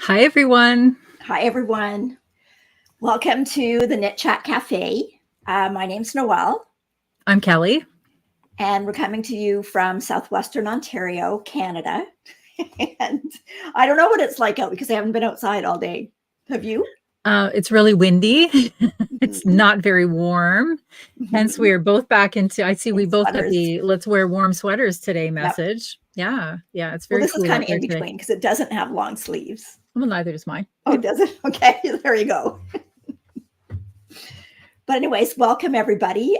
Hi, everyone. Hi, everyone. Welcome to the Knit Chat Cafe. My name's Noelle. I'm Kelly. And we're coming to you from Southwestern Ontario, Canada. And I don't know what it's like out because I haven't been outside all day. Have you? It's really windy. It's not very warm. Hence, we are both back into, I see we both got the let's wear warm sweaters today message. Yep. Yeah, it's very cool. This is kind of in between because it doesn't have long sleeves. Well, neither does mine. Oh, does it? Okay, there you go. But anyways, welcome everybody.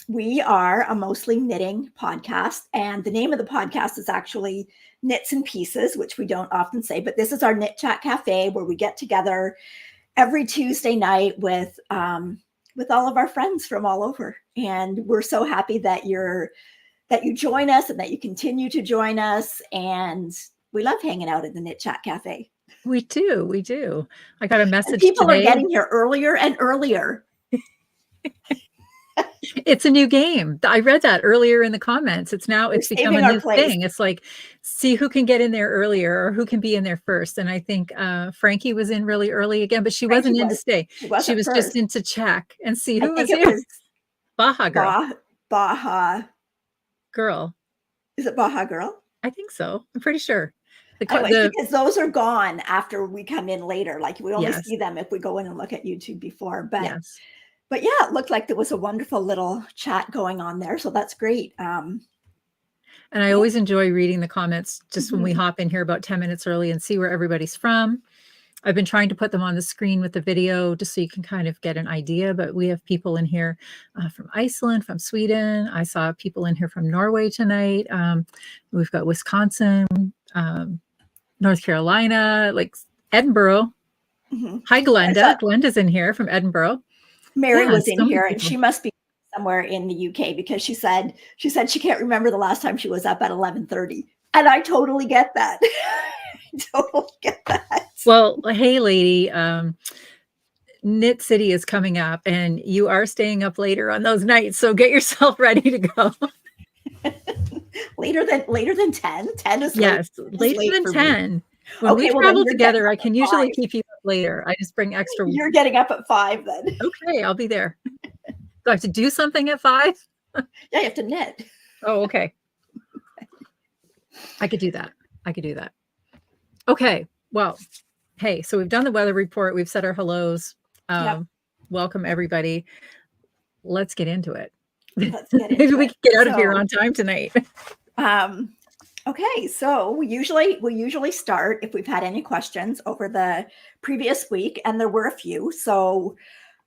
We are a mostly knitting podcast, and the name of the podcast is actually Knits and Pieces, which we don't often say, but this is our Knit Chat Cafe where we get together every Tuesday night with all of our friends from all over. And we're so happy that you join us and that you continue to join us. And we love hanging out at the Knit Chat Cafe. We do. I got a message. And people today. Are getting here earlier and earlier. It's a new game. I read that earlier in the comments. It's become a new thing. It's like, see who can get in there earlier or who can be in there first. And I think Frankie was in really early again, but she wasn't in to stay. She was just in to check and see who was here. Baja Girl. Baja Girl. Is it Baja Girl? I think so. I'm pretty sure. Because those are gone after we come in later. Like we only see them if we go in and look at YouTube before. But yeah, it looked like there was a wonderful little chat going on there. So that's great. And I always enjoy reading the comments just when we hop in here about 10 minutes early and see where everybody's from. I've been trying to put them on the screen with the video just so you can kind of get an idea. But we have people in here from Iceland, from Sweden. I saw people in here from Norway tonight. We've got Wisconsin, North Carolina, like Edinburgh. Hi, Glenda. Glenda's in here from Edinburgh. Mary was in here, and she must be somewhere in the UK because she said she can't remember the last time she was up at 11:30, and I totally get that. Well, hey, lady, Knit City is coming up, and you are staying up later on those nights, so get yourself ready to go. later than 10. 10 is later than 10. When we travel together, I can usually keep you up later. I just bring extra. You're getting up at 5 then. Okay, I'll be there. Do I have to do something at 5? Yeah, you have to knit. Oh, okay. I could do that. Okay, well, hey, so we've done the weather report. We've said our hellos. Welcome, everybody. Let's get into it. Maybe we can get out of here on time tonight. Okay, so we usually start if we've had any questions over the previous week, and there were a few. So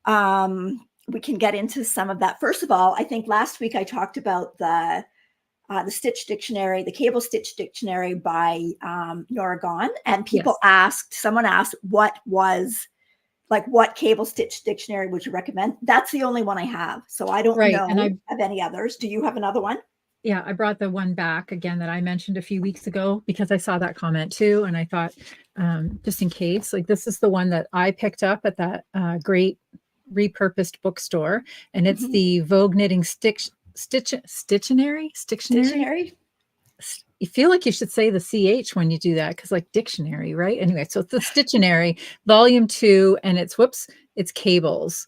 we can get into some of that. First of all, I think last week I talked about the Stitch Dictionary, the Cable Stitch Dictionary by Nora Gone, and someone asked what Cable Stitch Dictionary would you recommend? That's the only one I have, so I don't know of any others. Do you have another one? Yeah, I brought the one back again that I mentioned a few weeks ago because I saw that comment too. And I thought, just in case, like this is the one that I picked up at that great repurposed bookstore. And it's the Vogue Knitting Stittionary. You feel like you should say the CH when you do that because like dictionary, right? Anyway, so it's the Stittionary, volume 2, and it's cables.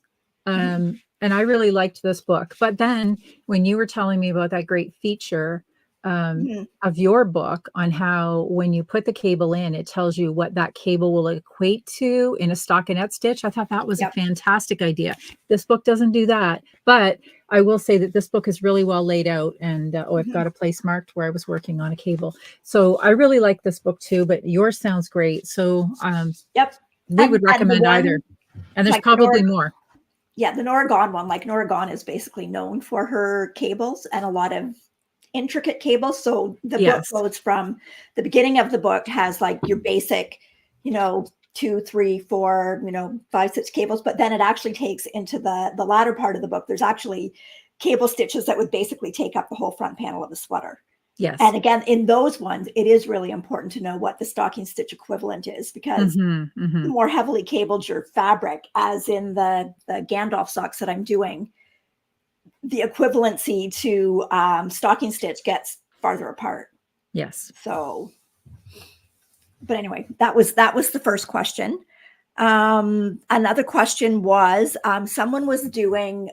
And I really liked this book. But then when you were telling me about that great feature of your book on how when you put the cable in, it tells you what that cable will equate to in a stockinette stitch, I thought that was a fantastic idea. This book doesn't do that. But I will say that this book is really well laid out. And I've got a place marked where I was working on a cable. So I really like this book too. But yours sounds great. So we would recommend either. And there's probably more. Yeah, the Nora Gone one, like Nora Gone is basically known for her cables and a lot of intricate cables. So the book Yes. goes from the beginning of the book has like your basic, 2, 3, 4, 5, 6 cables, but then it actually takes into the latter part of the book. There's actually cable stitches that would basically take up the whole front panel of the sweater. Yes. And again, in those ones, it is really important to know what the stocking stitch equivalent is, because the more heavily cabled your fabric, as in the Gandalf socks that I'm doing, the equivalency to stocking stitch gets farther apart. Yes. So, but anyway, that was the first question. Another question was, someone was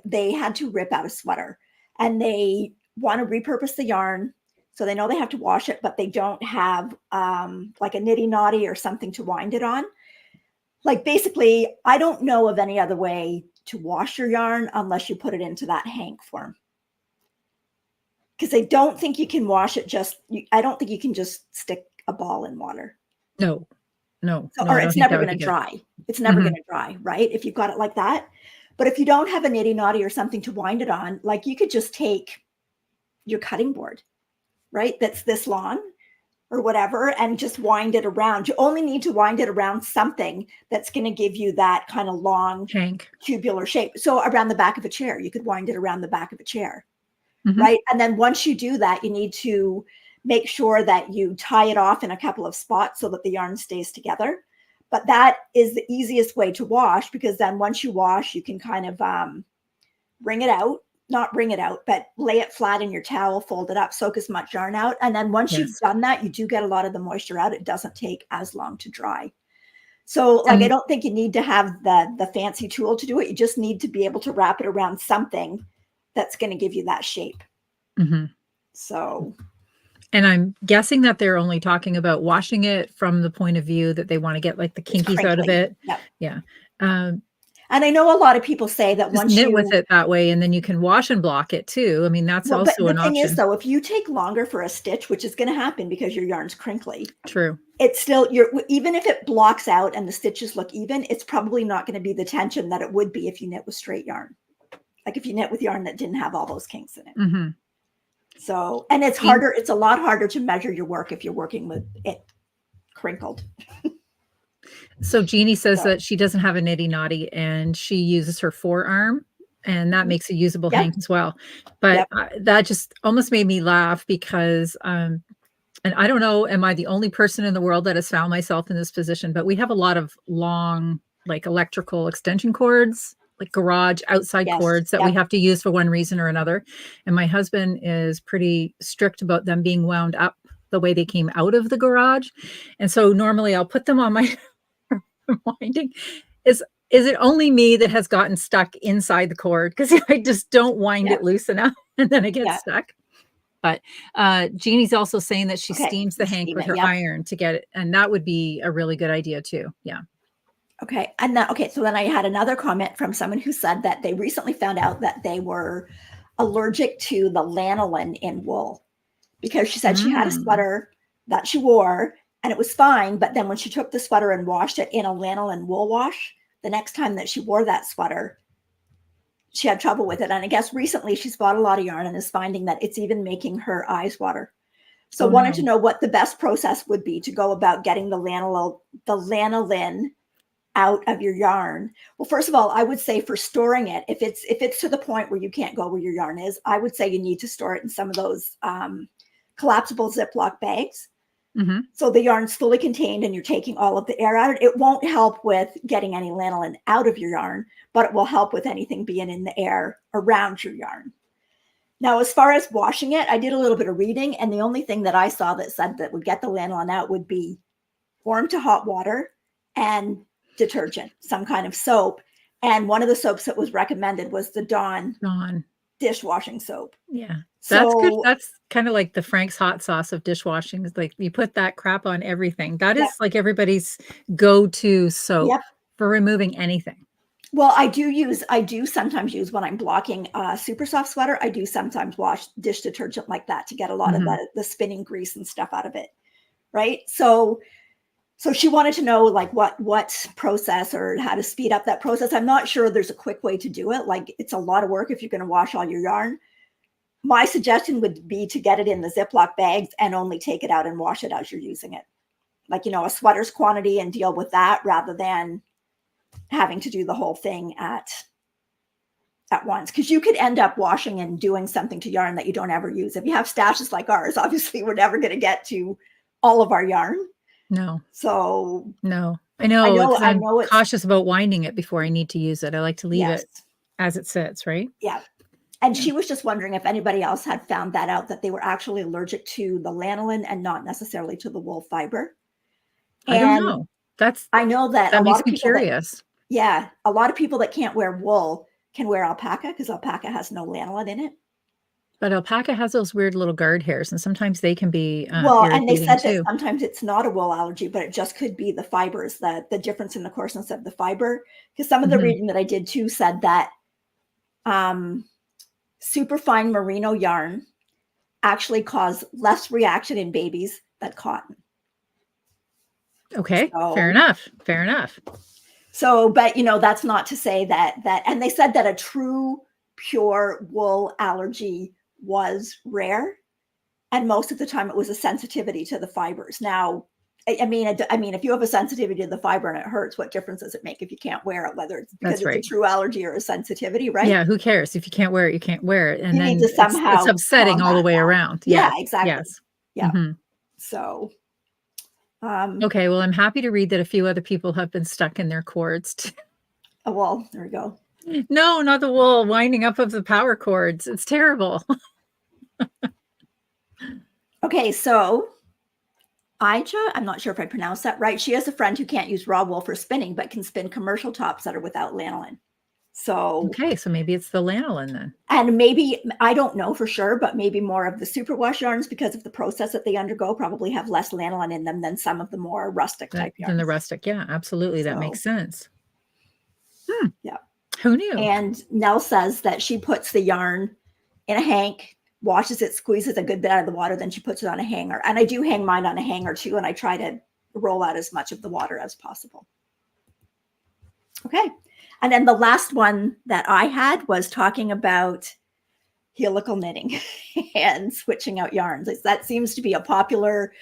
they had to rip out a sweater and they want to repurpose the yarn. So they know they have to wash it, but they don't have like a nitty knotty or something to wind it on. Like basically, I don't know of any other way to wash your yarn unless you put it into that hank form. Because I don't think you can wash it I don't think you can just stick a ball in water. No. So, or it's never going to dry. It's never going to dry, right? If you've got it like that. But if you don't have a nitty knotty or something to wind it on, like you could just take your cutting board, right? That's this long or whatever, and just wind it around. You only need to wind it around something that's going to give you that kind of long hank tubular shape. So around the back of a chair, you could wind it around the back of a chair, right? And then once you do that, you need to make sure that you tie it off in a couple of spots so that the yarn stays together. But that is the easiest way to wash, because then once you wash, you can kind of not wring it out, but lay it flat in your towel, fold it up, soak as much yarn out. And then once you've done that, you do get a lot of the moisture out. It doesn't take as long to dry. So like, I don't think you need to have the fancy tool to do it. You just need to be able to wrap it around something that's going to give you that shape. So. And I'm guessing that they're only talking about washing it from the point of view that they want to get like the kinkies out of it. Yep. Yeah. And I know a lot of people say that once knit with it that way, and then you can wash and block it too. I mean, that's also an option. But the thing is, though, if you take longer for a stitch, which is going to happen because your yarn's crinkly. True. It's still, even if it blocks out and the stitches look even, it's probably not going to be the tension that it would be if you knit with straight yarn. Like if you knit with yarn that didn't have all those kinks in it. So, and it's harder. It's a lot harder to measure your work if you're working with it crinkled. So Jeannie says that she doesn't have a nitty knotty and she uses her forearm, and that makes a usable hank as well. But that just almost made me laugh because, and I don't know, am I the only person in the world that has found myself in this position? But we have a lot of long, like electrical extension cords, like garage outside cords that we have to use for one reason or another. And my husband is pretty strict about them being wound up the way they came out of the garage. And so normally I'll put them on my winding. Is it only me that has gotten stuck inside the cord? Because I just don't wind it loose enough and then it gets stuck. But Jeannie's also saying that she steams the hank with her iron to get it. And that would be a really good idea too. Yeah. Okay. And so then I had another comment from someone who said that they recently found out that they were allergic to the lanolin in wool, because she said she had a sweater that she wore and it was fine. But then when she took the sweater and washed it in a lanolin wool wash, the next time that she wore that sweater, she had trouble with it. And I guess recently she's bought a lot of yarn and is finding that it's even making her eyes water. So wanted to know what the best process would be to go about getting the lanolin out of your yarn. Well, first of all, I would say for storing it, if it's to the point where you can't go where your yarn is, I would say you need to store it in some of those collapsible Ziploc bags. So the yarn's fully contained and you're taking all of the air out. It won't help with getting any lanolin out of your yarn, but it will help with anything being in the air around your yarn. Now, as far as washing it, I did a little bit of reading, and the only thing that I saw that said that would get the lanolin out would be warm to hot water and detergent, some kind of soap. And one of the soaps that was recommended was the Dawn dishwashing soap. Yeah. That's good. That's kind of like the Frank's hot sauce of dishwashing. It's like you put that crap on everything. That is like everybody's go-to soap for removing anything. Well, I do sometimes use, when I'm blocking a super soft sweater, I do sometimes wash dish detergent like that to get a lot of the spinning grease and stuff out of it. Right. So she wanted to know like what process or how to speed up that process. I'm not sure there's a quick way to do it. Like it's a lot of work if you're going to wash all your yarn. my suggestion would be to get it in the Ziploc bags and only take it out and wash it as you're using it. Like, a sweater's quantity, and deal with that rather than having to do the whole thing at once. Because you could end up washing and doing something to yarn that you don't ever use. If you have stashes like ours, obviously we're never going to get to all of our yarn. No. So no. I know I'm cautious about winding it before I need to use it. I like to leave it as it sits, right? Yeah. And she was just wondering if anybody else had found that out, that they were actually allergic to the lanolin and not necessarily to the wool fiber. I don't know. I know that a lot makes of people me curious. A lot of people that can't wear wool can wear alpaca, because alpaca has no lanolin in it. But alpaca has those weird little guard hairs, and sometimes they can be and they said too. that sometimes it's not a wool allergy, but it just could be the fibers, the difference in the coarseness of the fiber. Because some of the reading that I did too said that superfine merino yarn actually cause less reaction in babies than cotton. Okay, fair enough. So, but that's not to say that, and they said that a true pure wool allergy was rare, and most of the time it was a sensitivity to the fibers. Now, I mean, if you have a sensitivity to the fiber and it hurts, what difference does it make if you can't wear it, whether it's because it's a true allergy or a sensitivity, right? Yeah, who cares? If you can't wear it, you can't wear it. And you need to somehow it's upsetting all the way around. Yeah, exactly. Yes. Yeah. So, okay, well, I'm happy to read that a few other people have been stuck in their cords. Oh, well, there we go. No, not the wool, winding up of the power cords. It's terrible. Okay, so Aija, I'm not sure if I pronounced that right. She has a friend who can't use raw wool for spinning, but can spin commercial tops that are without lanolin. So okay, so maybe it's the lanolin then. And maybe, I don't know for sure, but maybe more of the superwash yarns, because of the process that they undergo, probably have less lanolin in them than some of the more rustic type yarns. Than the rustic, yeah, absolutely. That makes sense. Yeah. Who knew? And Nell says that she puts the yarn in a hank, washes it, squeezes a good bit out of the water, then she puts it on a hanger. And I do hang mine on a hanger too, and I try to roll out as much of the water as possible. Okay. And then the last one that I had was talking about helical knitting and switching out yarns. That seems to be a popular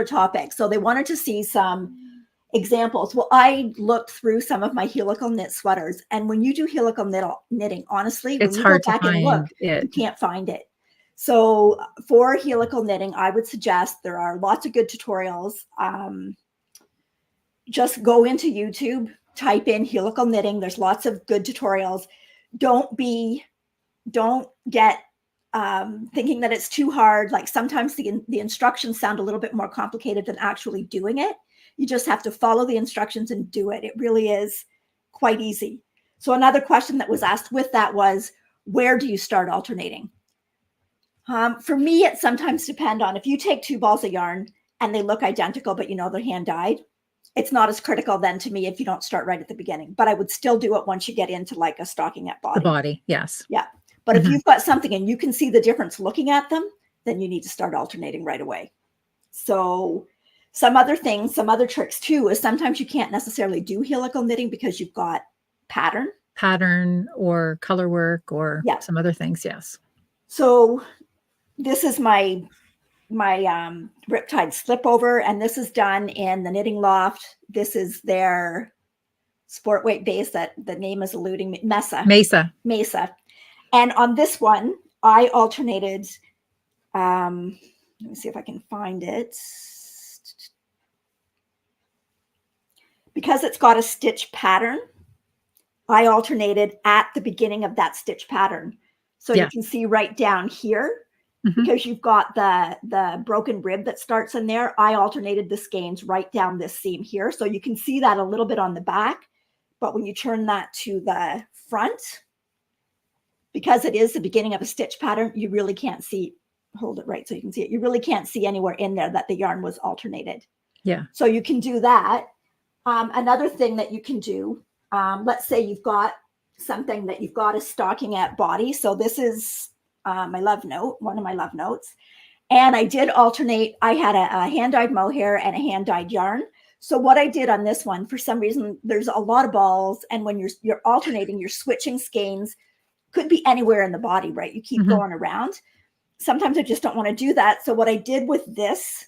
topic. So they wanted to see some examples. Well, I looked through some of my helical knit sweaters, and when you do helical knitting, honestly, it's when you hard go back to find and look, it. You can't find it. So for helical knitting, I would suggest there are lots of good tutorials. Just go into YouTube, type in helical knitting. There's lots of good tutorials. Don't get thinking that it's too hard. Like sometimes the instructions sound a little bit more complicated than actually doing it. You just have to follow the instructions and do it. It really is quite easy. So another question that was asked with that was, where do you start alternating? For me, it sometimes depends on if you take two balls of yarn and they look identical, but they're hand dyed. It's not as critical then to me if you don't start right at the beginning, but I would still do it once you get into like a stockinette body. The body, yes. Yeah. But if you've got something and you can see the difference looking at them, then you need to start alternating right away. So some other tricks too, is sometimes you can't necessarily do helical knitting because you've got pattern or color work or some other things. Yes. So this is my Riptide slip over, and this is done in the Knitting Loft. This is their sport weight base that the name is eluding me. Mesa. And on this one, I alternated, let me see if I can find it. Because it's got a stitch pattern, I alternated at the beginning of that stitch pattern. So you can see right down here, because you've got the broken rib that starts in there, I alternated the skeins right down this seam here. So you can see that a little bit on the back, but when you turn that to the front, because it is the beginning of a stitch pattern, you really can't see, hold it right so you can see it. You really can't see anywhere in there that the yarn was alternated. Yeah. So you can do that. Another thing that you can do, let's say you've got something that you've got a stockinette body. So this is my love note, one of my love notes. And I did alternate. I had a hand-dyed mohair and a hand-dyed yarn. So what I did on this one, for some reason, there's a lot of balls. And when you're alternating, you're switching skeins. Could be anywhere in the body, right? You keep going around. sometimes I just don't want to do that. So what I did with this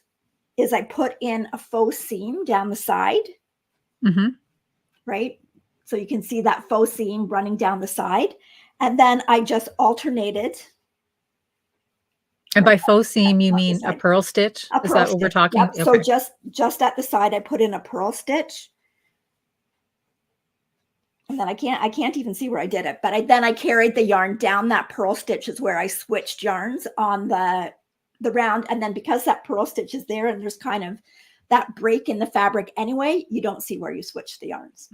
is I put in a faux seam down the side, right? So you can see that faux seam running down the side. And then I just alternated. And by faux seam, you mean a purl stitch? Is that what we're talking? Yep. Okay. So just at the side, I put in a purl stitch. And then I can't even see where I did it, but then I carried the yarn down that purl stitch is where I switched yarns on the round. And then because that purl stitch is there and there's kind of that break in the fabric anyway, you don't see where you switch the yarns.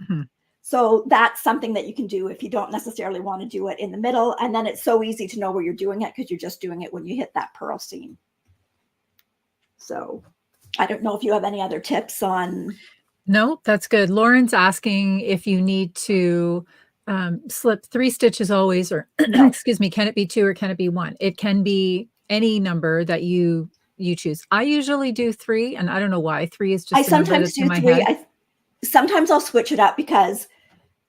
So that's something that you can do if you don't necessarily want to do it in the middle. And then it's so easy to know where you're doing it because you're just doing it when you hit that purl seam. So I don't know if you have any other tips on. No, that's good. Lauren's asking if you need to slip 3 stitches always, or excuse me, can it be 2 or can it be 1? It can be any number that you choose. I usually do 3, and I don't know why. 3 is just I sometimes do 3. Sometimes I'll switch it up because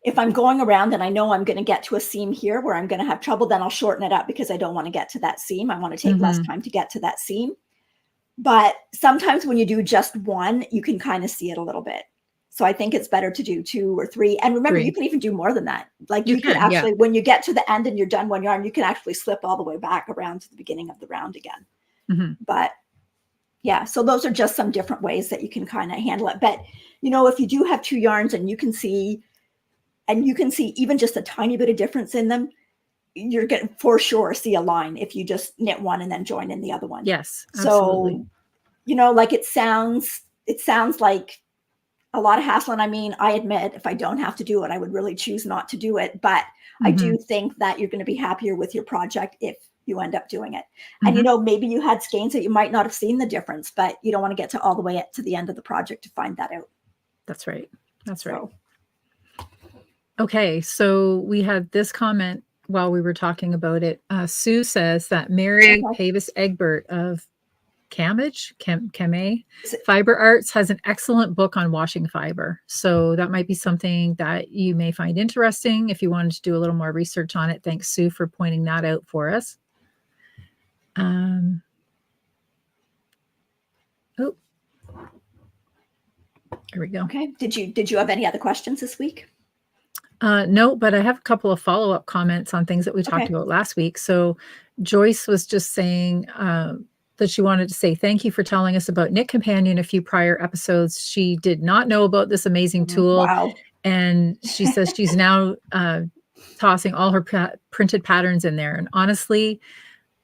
if I'm going around and I know I'm going to get to a seam here where I'm going to have trouble, then I'll shorten it up because I don't want to get to that seam. I want to take less time to get to that seam. But sometimes when you do just 1, you can kind of see it a little bit. So I think it's better to do 2 or 3. And remember, you can even do more than that. Like you can actually, when you get to the end and you're done 1 yarn, you can actually slip all the way back around to the beginning of the round again. But yeah, so those are just some different ways that you can kind of handle it. But, you know, if you do have 2 yarns and you can see even just a tiny bit of difference in them, you're going to for sure see a line if you just knit one and then join in the other one. Yes, absolutely. So, you know, like it sounds like a lot of hassle. And I mean, I admit if I don't have to do it, I would really choose not to do it. But I do think that you're going to be happier with your project if you end up doing it. And, you know, maybe you had skeins that you might not have seen the difference, but you don't want to get to all the way to the end of the project to find that out. That's right. That's right. Okay. So we had this comment while we were talking about it. Sue says that Mary Pavis Egbert of Camay Fiber Arts has an excellent book on washing fiber. So that might be something that you may find interesting if you wanted to do a little more research on it. Thanks, Sue, for pointing that out for us. Oh, there we go. Okay. Did you have any other questions this week? No, but I have a couple of follow-up comments on things that we talked about last week. So Joyce was just saying that she wanted to say thank you for telling us about Knit Companion a few prior episodes. She did not know about this amazing tool. Wow. And she says she's now tossing all her printed patterns in there. And honestly,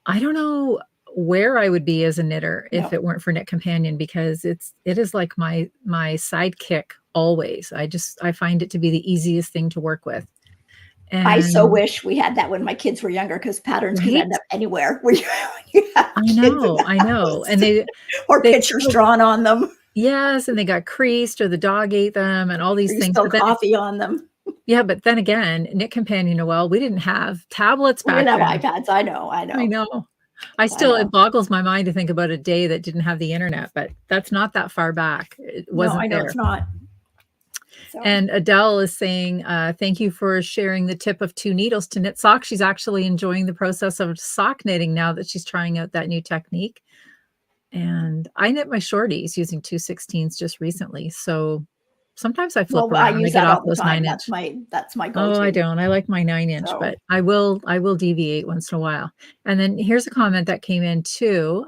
I don't know where I would be as a knitter if it weren't for Knit Companion, because it is like my sidekick always. I find it to be the easiest thing to work with. And I so wish we had that when my kids were younger, because patterns can end up anywhere where you have I know. And they pictures drawn on them. Yes, and they got creased or the dog ate them and all these things. Spilled coffee on them. Yeah, but then again, Knit Companion, Noelle, we didn't have tablets back then. We didn't have iPads. I know. It boggles my mind to think about a day that didn't have the internet, but that's not that far back. It wasn't I know there. It's not. So. And Adele is saying, thank you for sharing the tip of 2 needles to knit socks. She's actually enjoying the process of sock knitting now that she's trying out that new technique. And I knit my shorties using 2/16 just recently. So sometimes I flip around and get off those 9-inch. That's my go-to. Oh, I don't. I like my 9-inch, but I will deviate once in a while. And then here's a comment that came in too.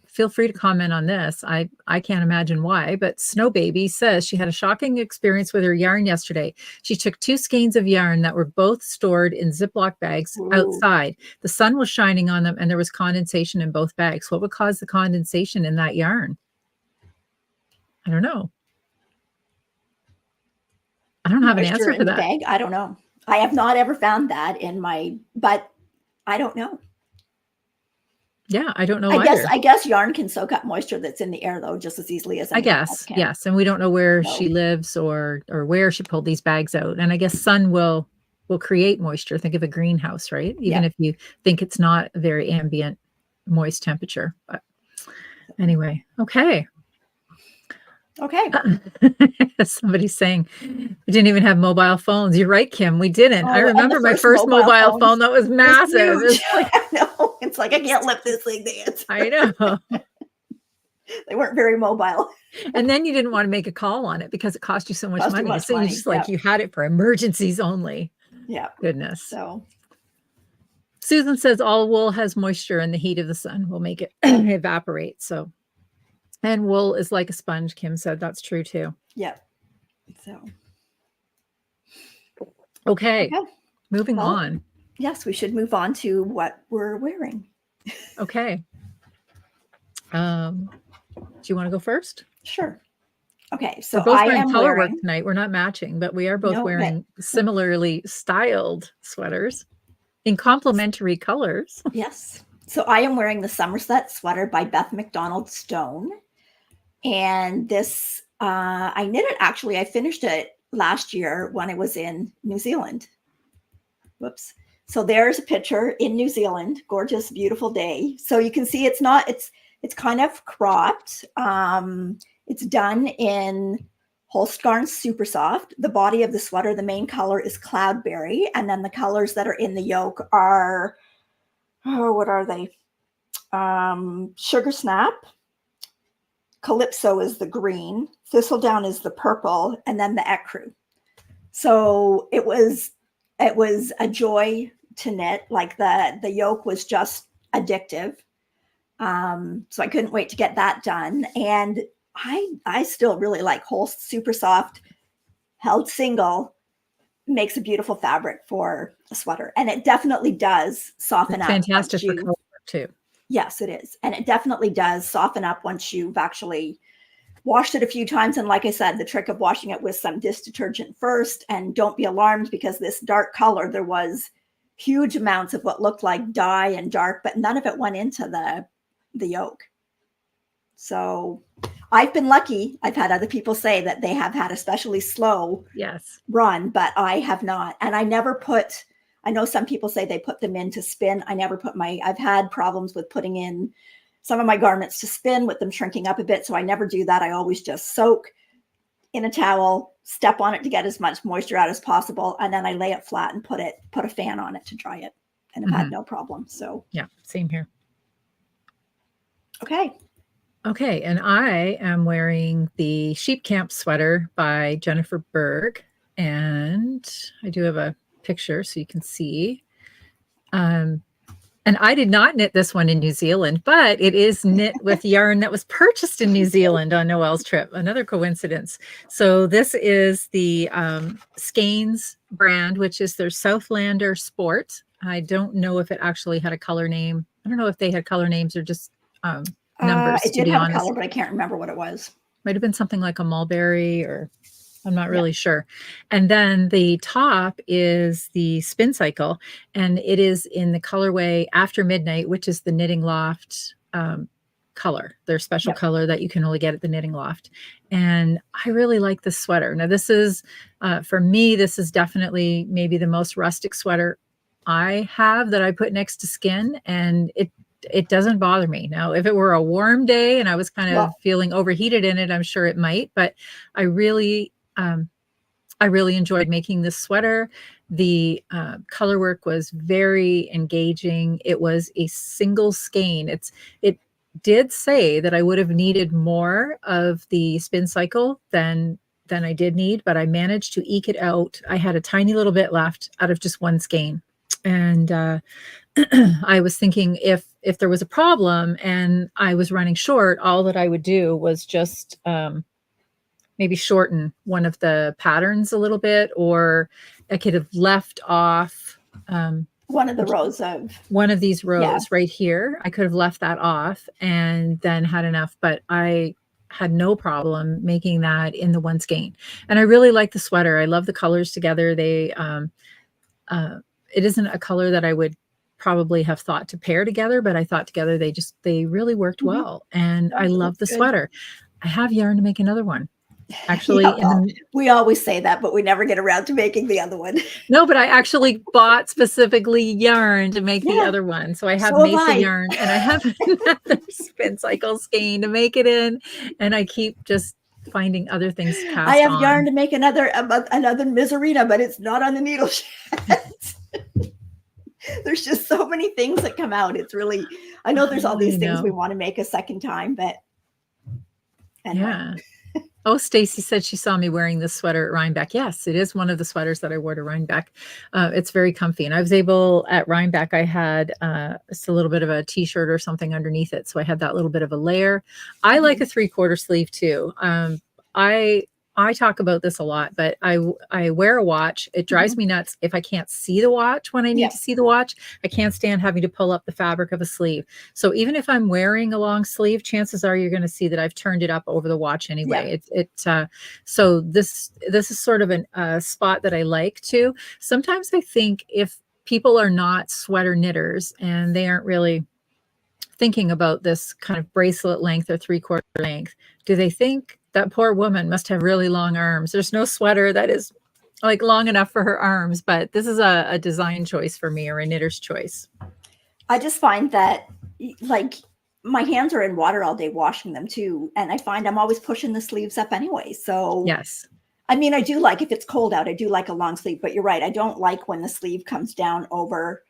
Feel free to comment on this. I can't imagine why, but Snow Baby says she had a shocking experience with her yarn yesterday. She took 2 skeins of yarn that were both stored in Ziploc bags outside. The sun was shining on them and there was condensation in both bags. What would cause the condensation in that yarn? I don't know. I don't have an answer for that. Bag? I don't know. I have not ever found that but I don't know. Yeah, I don't know. I guess yarn can soak up moisture that's in the air though, just as easily as anything else can. Yes. And we don't know where she lives or where she pulled these bags out. And I guess sun will create moisture. Think of a greenhouse, right? Even if you think it's not a very ambient, moist temperature. But anyway, okay. Somebody's saying we didn't even have mobile phones. You're right, Kim. We didn't. I remember my first mobile phone that was massive. It was like, It's like, I can't lift this thing, Dance. I know. They weren't very mobile. And then you didn't want to make a call on it because it cost you so much money. So you just like, you had it for emergencies only. Yeah. Goodness. So Susan says all wool has moisture and the heat of the sun will make it evaporate. So, and wool is like a sponge. Kim said that's true too. Yeah. So. Okay. Moving on. Yes, we should move on to what we're wearing. Okay. Do you want to go first? Sure. Okay, so we're both I wearing am color wearing work tonight. We're not matching, but we are both wearing similarly styled sweaters in complementary colors. Yes. So I am wearing the Somerset sweater by Beth McDonald Stone. And this, I knit it actually, I finished it last year when I was in New Zealand. Whoops. So there's a picture in New Zealand, gorgeous, beautiful day. So you can see it's kind of cropped. It's done in Holstgarn Super Soft. The body of the sweater, the main color is Cloudberry. And then the colors that are in the yoke are, what are they? Sugar Snap. Calypso is the green. Thistledown is the purple. And then the Ecru. So it was a joy to knit. Like the yoke was just addictive. So I couldn't wait to get that done. And I still really like Holst Super Soft, held single, makes a beautiful fabric for a sweater. And it definitely does soften up. Fantastic for color too. Yes, it is. And it definitely does soften up once you've actually washed it a few times. And like I said, the trick of washing it with some dish detergent first, and don't be alarmed because this dark color, there was huge amounts of what looked like dye and dark, but none of it went into the yoke. So I've been lucky. I've had other people say that they have had especially slow run, but I have not. And I know some people say they put them in to spin. I never put I've had problems with putting in some of my garments to spin with them shrinking up a bit. So I never do that. I always just soak in a towel, step on it to get as much moisture out as possible. And then I lay it flat and put a fan on it to dry it. And I've had no problem. So yeah, same here. Okay. And I am wearing the Sheep Camp sweater by Jennifer Berg. And I do have a picture so you can see. And I did not knit this one in New Zealand, but it is knit with yarn that was purchased in New Zealand on Noelle's trip. Another coincidence. So this is the Skeins brand, which is their Southlander Sport. I don't know if it actually had a color name. I don't know if they had color names or just numbers. It did have a color, but I can't remember what it was. Might have been something like a mulberry, or I'm not really sure. And then the top is the Spin Cycle, and it is in the colorway After Midnight, which is the Knitting Loft color, their special color that you can only get at the Knitting Loft. And I really like this sweater. Now this is, for me, this is definitely maybe the most rustic sweater I have that I put next to skin, and it doesn't bother me. Now, if it were a warm day and I was kind of feeling overheated in it, I'm sure it might, but I really enjoyed making this sweater. The color work was very engaging. It was a single skein. It did say that I would have needed more of the Spin Cycle than I did need, but I managed to eke it out. I had a tiny little bit left out of just one skein. And I was thinking if there was a problem and I was running short, all that I would do was just maybe shorten one of the patterns a little bit, or I could have left off one of these rows right here. I could have left that off and then had enough, but I had no problem making that in the one skein. And I really like the sweater. I love the colors together. They it isn't a color that I would probably have thought to pair together, but I thought together they really worked well. And I love the sweater. I have yarn to make another one. Actually, we always say that, but we never get around to making the other one. No, but I actually bought specifically yarn to make the other one. So I have mason yarn, and I have another Spin Cycle skein to make it in, and I keep just finding other things to cast I have on. yarn to make another Miserina, but it's not on the needle shed. There's there's just so many things that come out. It's really, I know there's all these things we want to make a second time, but anyway. Yeah. Oh, Stacy said she saw me wearing this sweater at Rhinebeck. Yes, it is one of the sweaters that I wore to Rhinebeck. It's very comfy. And I was able, at Rhinebeck, I had just a little bit of a t-shirt or something underneath it. So I had that little bit of a layer. I like a 3/4 sleeve too. I talk about this a lot, but I wear a watch. It drives me nuts if I can't see the watch when I need to see the watch. I can't stand having to pull up the fabric of a sleeve. So even if I'm wearing a long sleeve, chances are you're going to see that I've turned it up over the watch anyway. So this is sort of a spot that I like too. Sometimes I think if people are not sweater knitters and they aren't really thinking about this kind of bracelet length or 3/4 length, do they think that poor woman must have really long arms? There's no sweater that is like long enough for her arms, but this is a design choice for me, or a knitter's choice. I just find that like my hands are in water all day washing them too. And I find I'm always pushing the sleeves up anyway. So yes. I mean, I do like, if it's cold out, I do like a long sleeve, but you're right. I don't like when the sleeve comes down over,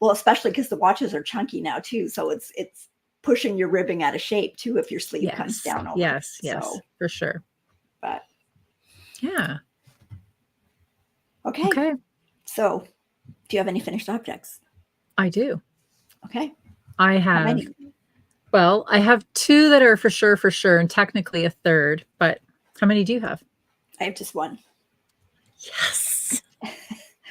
well, especially because the watches are chunky now too. So it's pushing your ribbing out of shape too if your sleeve comes down over. Yes, so, for sure. But yeah. Okay. So do you have any finished objects? I do. Okay. I have, well, I have 2 that are for sure, and technically a third, but how many do you have? I have just 1. Yes.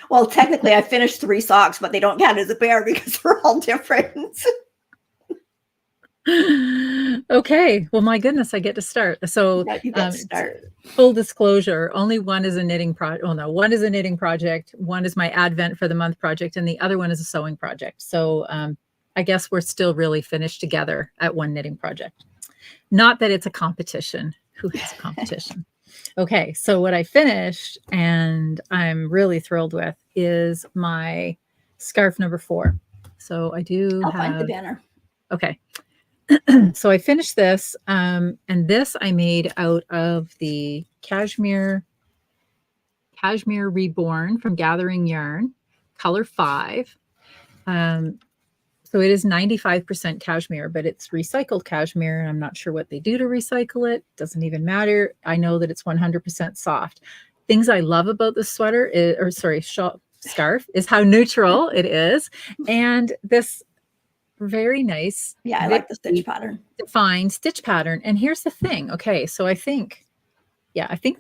Well, technically I finished 3 socks, but they don't count as a pair because they're all different. Okay. Well, my goodness, I get to start. So you get to start. Full disclosure, only one is a knitting project. Well, no, one is a knitting project. One is my Advent for the month project, and the other one is a sewing project. So I guess we're still really finished together at one knitting project. Not that it's a competition. Who has a competition? Okay. So what I finished, and I'm really thrilled with, is my scarf number 4. So I do I'll find the banner. Okay. So I finished this, and this I made out of the Cashmere Reborn from Gathering Yarn, color 5. So it is 95% cashmere, but it's recycled cashmere, and I'm not sure what they do to recycle it. Doesn't even matter. I know that it's 100% soft. Things I love about this sweater scarf is how neutral it is, and this very nice. Yeah, I like the stitch pattern. Defined stitch pattern. And here's the thing. Okay, so I think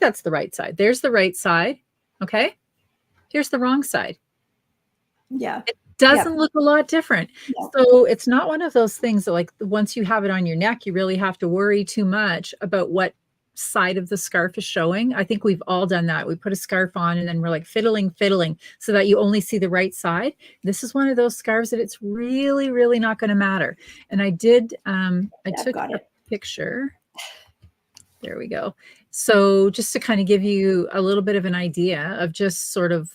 that's the right side. There's the right side. Okay. Here's the wrong side. Yeah. It doesn't look a lot different. Yeah. So it's not one of those things that, like, once you have it on your neck, you really have to worry too much about what side of the scarf is showing. I think we've all done that. We put a scarf on and then we're like fiddling so that you only see the right side. This is one of those scarves that it's really, really not going to matter. And I did, I took a picture. There we go. So just to kind of give you a little bit of an idea of just sort of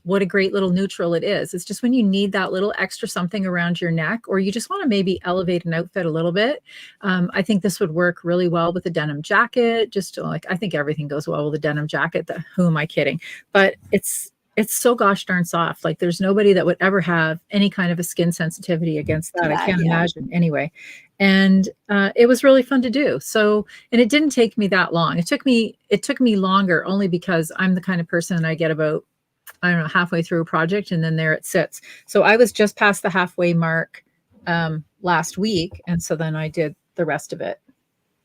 what a great little neutral it is. It's just when you need that little extra something around your neck, or you just want to maybe elevate an outfit a little bit. I think this would work really well with a denim jacket. Just to, like, I think everything goes well with a denim jacket. Who am I kidding? But it's so gosh darn soft. Like, there's nobody that would ever have any kind of a skin sensitivity against that. I can't imagine anyway. And it was really fun to do. So, and it didn't take me that long. It took me longer only because I'm the kind of person I get about, I don't know, halfway through a project and then there it sits. So I was just past the halfway mark last week. And so then I did the rest of it,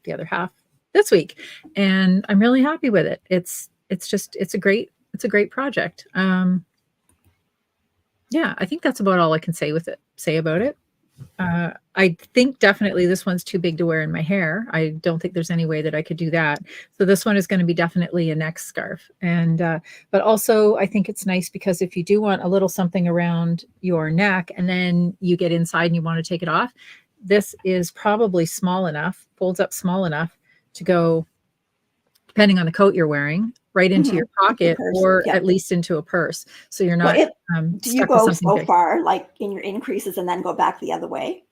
the other half, this week. And I'm really happy with it. It's a great project. Yeah, I think that's about all I can say about it. I think definitely this one's too big to wear in my hair. I don't think there's any way that I could do that. So this one is going to be definitely a neck scarf. And but also I think it's nice because if you do want a little something around your neck and then you get inside and you want to take it off, this is probably small enough, folds up small enough to go, depending on the coat you're wearing, right into your pocket or at least into a purse. So you're not do you go so far, like in your increases and then go back the other way?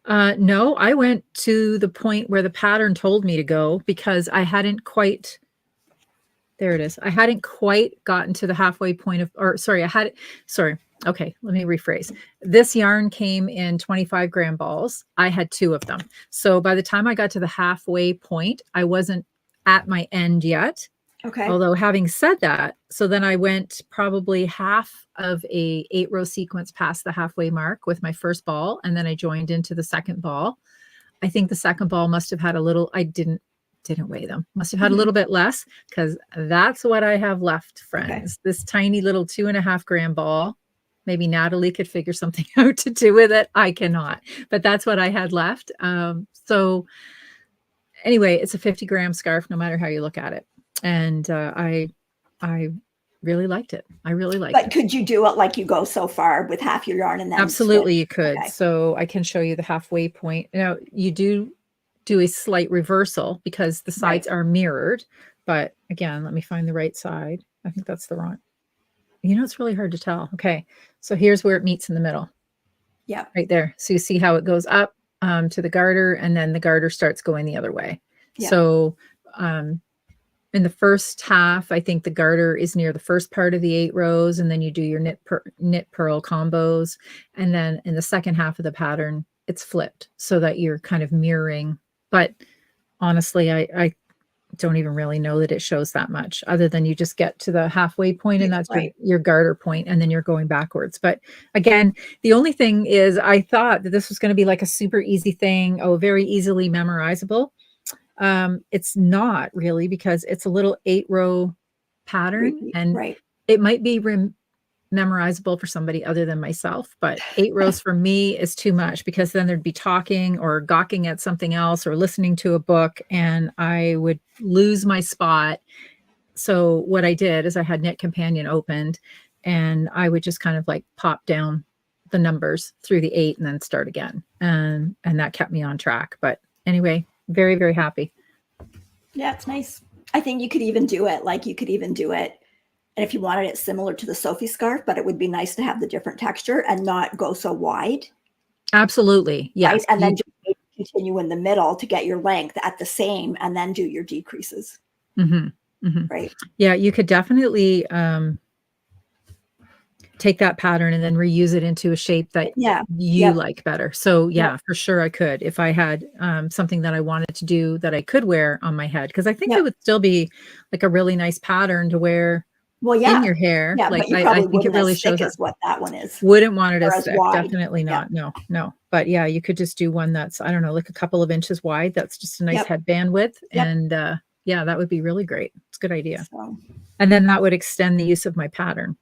No, I went to the point where the pattern told me to go because I hadn't quite, there it is. I hadn't quite gotten to the halfway point of, or sorry, Okay, let me rephrase. This yarn came in 25 gram balls. I had 2 of them. So by the time I got to the halfway point, I wasn't at my end yet. Okay. Although having said that, so then I went probably half of a 8-row sequence past the halfway mark with my first ball, and then I joined into the second ball. I think the second ball must have had a little, I didn't weigh them. Must have had a little bit less, because that's what I have left, friends. Okay. This tiny little 2.5 gram ball. Maybe Natalie could figure something out to do with it. I cannot, but that's what I had left. So anyway, it's a 50 gram scarf, no matter how you look at it. And I really liked it. I really liked it. But could you do it like you go so far with half your yarn and then Absolutely switch? you could. Okay. So I can show you the halfway point. Now you do a slight reversal because the sides are mirrored. But again, let me find the right side. I think that's the wrong. You know, it's really hard to tell. Okay. So here's where it meets in the middle. Yeah. Right there. So you see how it goes up to the garter, and then the garter starts going the other way. Yeah. So in the first half, I think the garter is near the first part of the 8 rows, and then you do your knit purl combos. And then in the second half of the pattern, it's flipped so that you're kind of mirroring. But honestly, I don't even really know that it shows that much, other than you just get to the halfway point, and that's your garter point, and then you're going backwards. But again, the only thing is, I thought that this was going to be like a super easy thing, very easily memorizable. It's not really, because it's a little 8-row pattern, and it might be memorizable for somebody other than myself, but 8 rows for me is too much, because then there'd be talking or gawking at something else or listening to a book, and I would lose my spot. So what I did is I had Knit Companion opened, and I would just kind of like pop down the numbers through the 8 and then start again. And that kept me on track. But anyway, very, very happy. Yeah, it's nice. I think you could even do it. And if you wanted it similar to the Sophie scarf, but it would be nice to have the different texture and not go so wide. Absolutely. Yes. Right? And then just continue in the middle to get your length at the same, and then do your decreases. Right. Yeah, you could definitely take that pattern and then reuse it into a shape that you like better. So yeah, for sure I could, if I had something that I wanted to do that I could wear on my head, because I think it would still be like a really nice pattern to wear in your hair. Like I think it really shows up what that one is. Wouldn't want it as thick. Definitely not. No. But yeah, you could just do one that's, I don't know, like a couple of inches wide. That's just a nice headband width. And yeah, that would be really great. It's a good idea. And then that would extend the use of my pattern.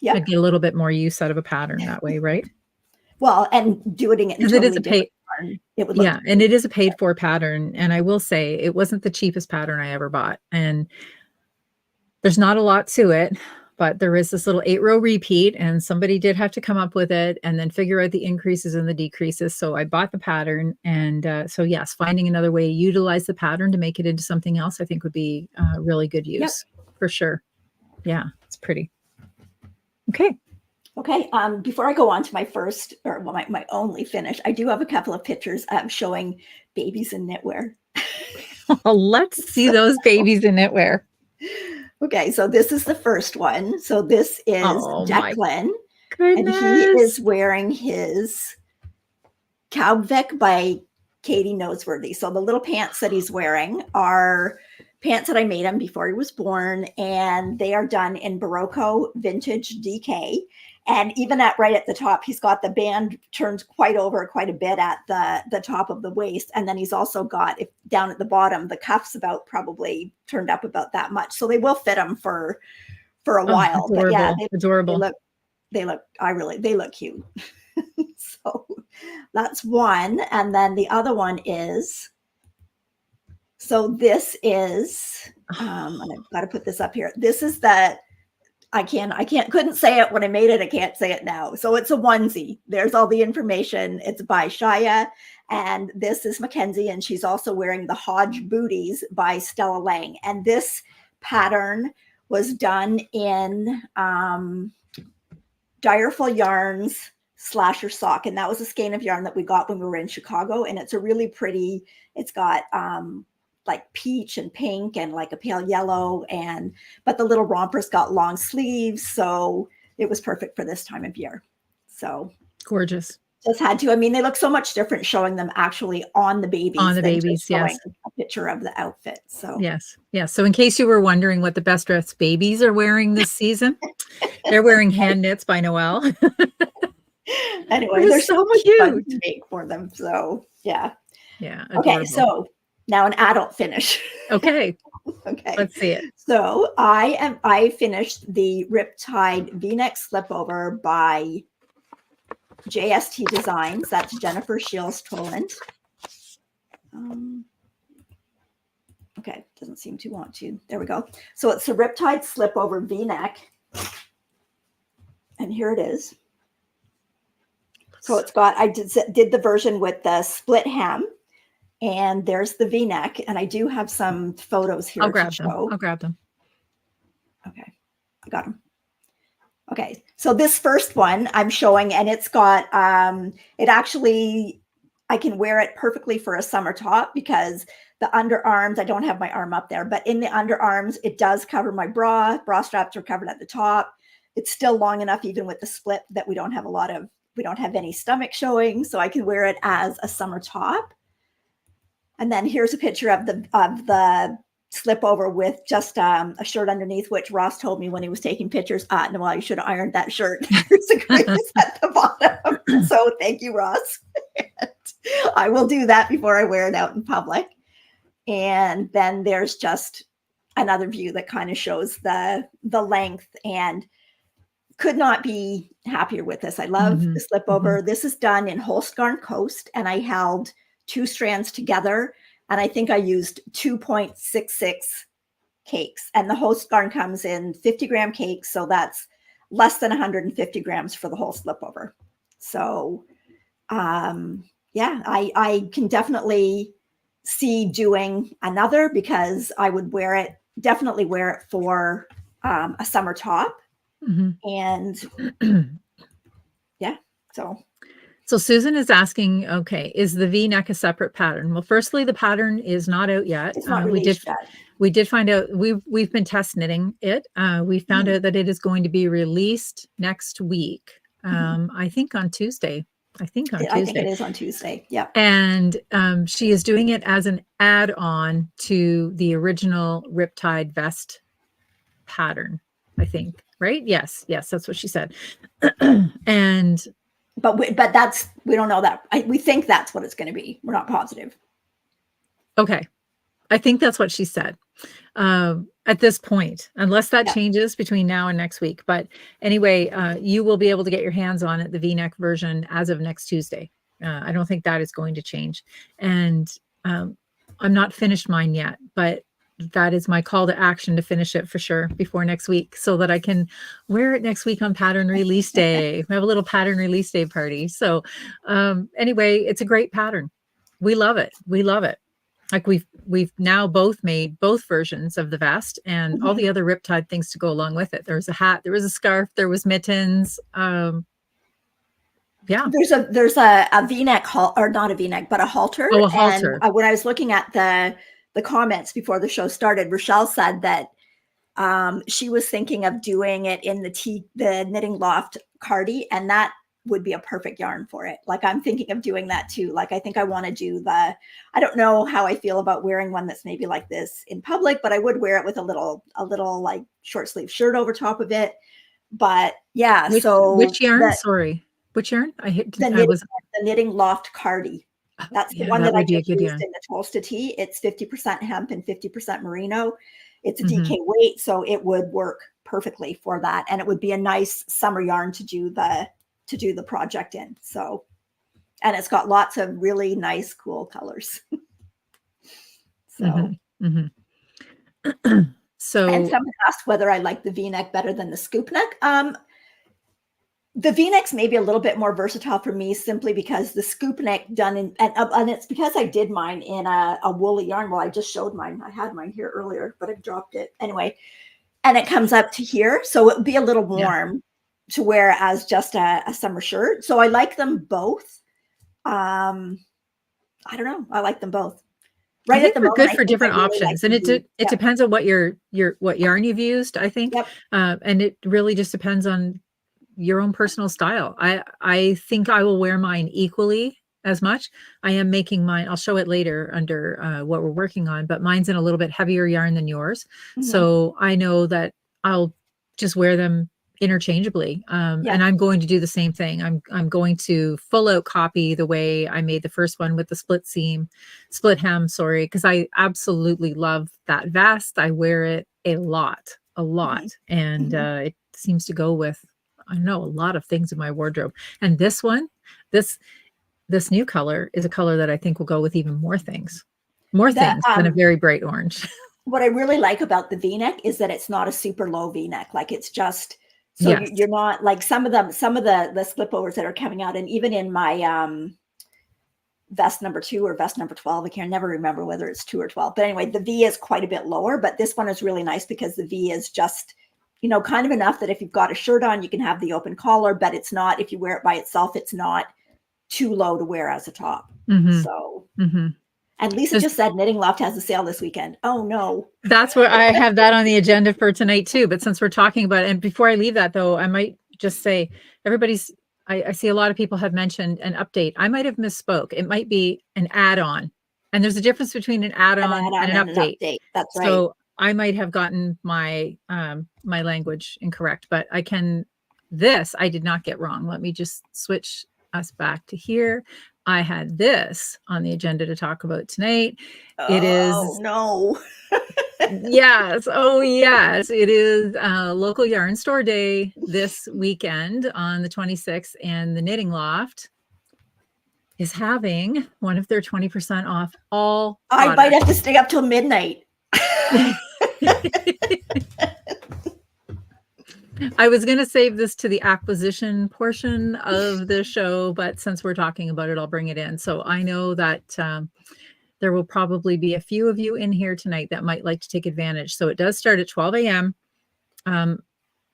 I'd get a little bit more use out of a pattern that way, right? Well, and doing it, because it is a paid, and it is a paid for pattern. And I will say, it wasn't the cheapest pattern I ever bought. And there's not a lot to it, but there is this little 8-row repeat, and somebody did have to come up with it and then figure out the increases and the decreases. So I bought the pattern. And so yes, finding another way to utilize the pattern to make it into something else, I think would be really good use for sure. Yeah, it's pretty. Okay. Before I go on to my first, or my only finish, I do have a couple of pictures showing babies in knitwear. Let's see those babies in knitwear. Okay, so this is the first one. So this is Declan, and he is wearing his Kaubvik by Katie Noseworthy. So the little pants that he's wearing are pants that I made him before he was born, and they are done in Barocco Vintage DK. And even right at the top, he's got the band turned quite a bit at the top of the waist. And then he's also got, down at the bottom, the cuffs probably turned up about that much. So they will fit him for a while. Adorable. But yeah, adorable. They look cute. So that's one. And then the other one is, so this is, and I've got to put this up here. This is couldn't say it when I made it. I can't say it now. So it's a onesie. There's all the information. It's by Shaya. And this is Mackenzie. And she's also wearing the Hodge Booties by Stella Lang. And this pattern was done in Direful Yarns Slasher Sock. And that was a skein of yarn that we got when we were in Chicago. And it's a really pretty, it's got like peach and pink and like a pale yellow, but the little romper's got long sleeves. So it was perfect for this time of year. So gorgeous. Just had to. I mean, they look so much different showing them actually on the babies. On the than babies, just showing yes. a picture of the outfit. So yes. So in case you were wondering what the best dressed babies are wearing this season, they're wearing hand knits by Noelle. Anyway, they're so much cute fun to make for them. So yeah. Adorable. Okay, so now an adult finish. Okay. Okay. Let's see it. So I finished the Riptide V-neck slipover by JST Designs. That's Jennifer Shields Toland. Okay, doesn't seem to want to. There we go. So it's a Riptide slipover V-neck. And here it is. So it's got, I did the version with the split hem. And there's the V-neck. And I do have some photos here to show. I'll grab them. Okay, I got them. Okay, so this first one I'm showing, and it's got, it actually, I can wear it perfectly for a summer top because the underarms, I don't have my arm up there, but in the underarms, it does cover my bra. Bra straps are covered at the top. It's still long enough, even with the split, that we don't have any stomach showing, so I can wear it as a summer top. And then here's a picture of the slip over with just a shirt underneath, which Ross told me when he was taking pictures, Noelle, you should have ironed that shirt. There's a grease at the bottom. So thank you, Ross. I will do that before I wear it out in public. And then there's just another view that kind of shows the length, and could not be happier with this. I love the slip over. This is done in Holstgarn Coast, and I held 2 strands together. And I think I used 2.66 cakes, and the Holstgarn comes in 50-gram cakes. So that's less than 150 grams for the whole slip over. So yeah, I can definitely see doing another, because I would definitely wear it for a summer top. And yeah, So Susan is asking, okay, is the V-neck a separate pattern? Well, firstly, the pattern is not out yet. It's not released yet. We did find out, we've been test knitting it. We found out that it is going to be released next week. I think on Tuesday. I think it is on Tuesday. Yeah. And she is doing it as an add-on to the original Riptide vest pattern, I think. Right? Yes, that's what she said. And but we don't know that. We think that's what it's going to be. We're not positive. Okay. I think that's what she said at this point, unless that changes between now and next week. But anyway, you will be able to get your hands on it, the V-neck version, as of next Tuesday. I don't think that is going to change. And I'm not finished mine yet, but that is my call to action to finish it for sure before next week, so that I can wear it next week on pattern release day. We have a little pattern release day party. So anyway, it's a great pattern. We love it. Like we've now both made both versions of the vest and all the other Riptide things to go along with it. There was a hat, there was a scarf, there was mittens. Yeah. There's a V-neck, or not a V-neck, but a halter. Oh, a halter. And when I was looking at the comments before the show started, Rochelle said that she was thinking of doing it in the Knitting Loft Cardi, and that would be a perfect yarn for it. Like, I'm thinking of doing that too. Like, I think I want to do I don't know how I feel about wearing one that's maybe like this in public, but I would wear it with a little like short sleeve shirt over top of it. But yeah, which yarn? Sorry, which yarn? The Knitting Loft Cardi. That's the one that I just used yarn in the Tolsta tee. It's 50% hemp and 50% merino. It's a DK weight, so it would work perfectly for that, and it would be a nice summer yarn to do the project in. So, and it's got lots of really nice, cool colors. So, so, and someone asked whether I like the V-neck better than the scoop neck. The V-neck's maybe a little bit more versatile for me, simply because the scoop neck done in, and it's because I did mine in a woolly yarn. Well, I just showed mine. I had mine here earlier, but I dropped it anyway. And it comes up to here, so it would be a little warm to wear as just a summer shirt. So I like them both. I don't know. I like them both. Right, at the moment, good for different options, really like, and it depends on what what yarn you've used, I think. And it really just depends on your own personal style. I think I will wear mine equally as much. I am making mine, I'll show it later under what we're working on, but mine's in a little bit heavier yarn than yours. So I know that I'll just wear them interchangeably. And I'm going to do the same thing. I'm going to full out copy the way I made the first one with the split hem, sorry, because I absolutely love that vest. I wear it a lot. And it seems to go with, I don't know, a lot of things in my wardrobe. And this one, this new color is a color that I think will go with even more things than a very bright orange. What I really like about the V-neck is that it's not a super low V-neck. Like it's just, so you're not like some of the slip overs that are coming out. And even in my vest number 2 or vest number 12, I can never remember whether it's 2 or 12, but anyway, the V is quite a bit lower, but this one is really nice because the V is just, you know, kind of enough that if you've got a shirt on, you can have the open collar, but it's not, if you wear it by itself, it's not too low to wear as a top. So, and Lisa just said Knitting Loft has a sale this weekend. Oh no. That's what I have that on the agenda for tonight too. But since we're talking about it, and before I leave that though, I might just say I see a lot of people have mentioned an update. I might have misspoke. It might be an add-on. And there's a difference between an add-on and an update. That's right. So I might have gotten my my language incorrect, but I did not get wrong. Let me just switch us back to here. I had this on the agenda to talk about tonight. It is no. Yes. Oh, yes. It is local yarn store day this weekend on the 26th, and the Knitting Loft is having one of their 20% off all products. I might have to stay up till midnight. I was going to save this to the acquisition portion of the show, but since we're talking about it, I'll bring it in. So I know that there will probably be a few of you in here tonight that might like to take advantage. So it does start at 12 a.m.,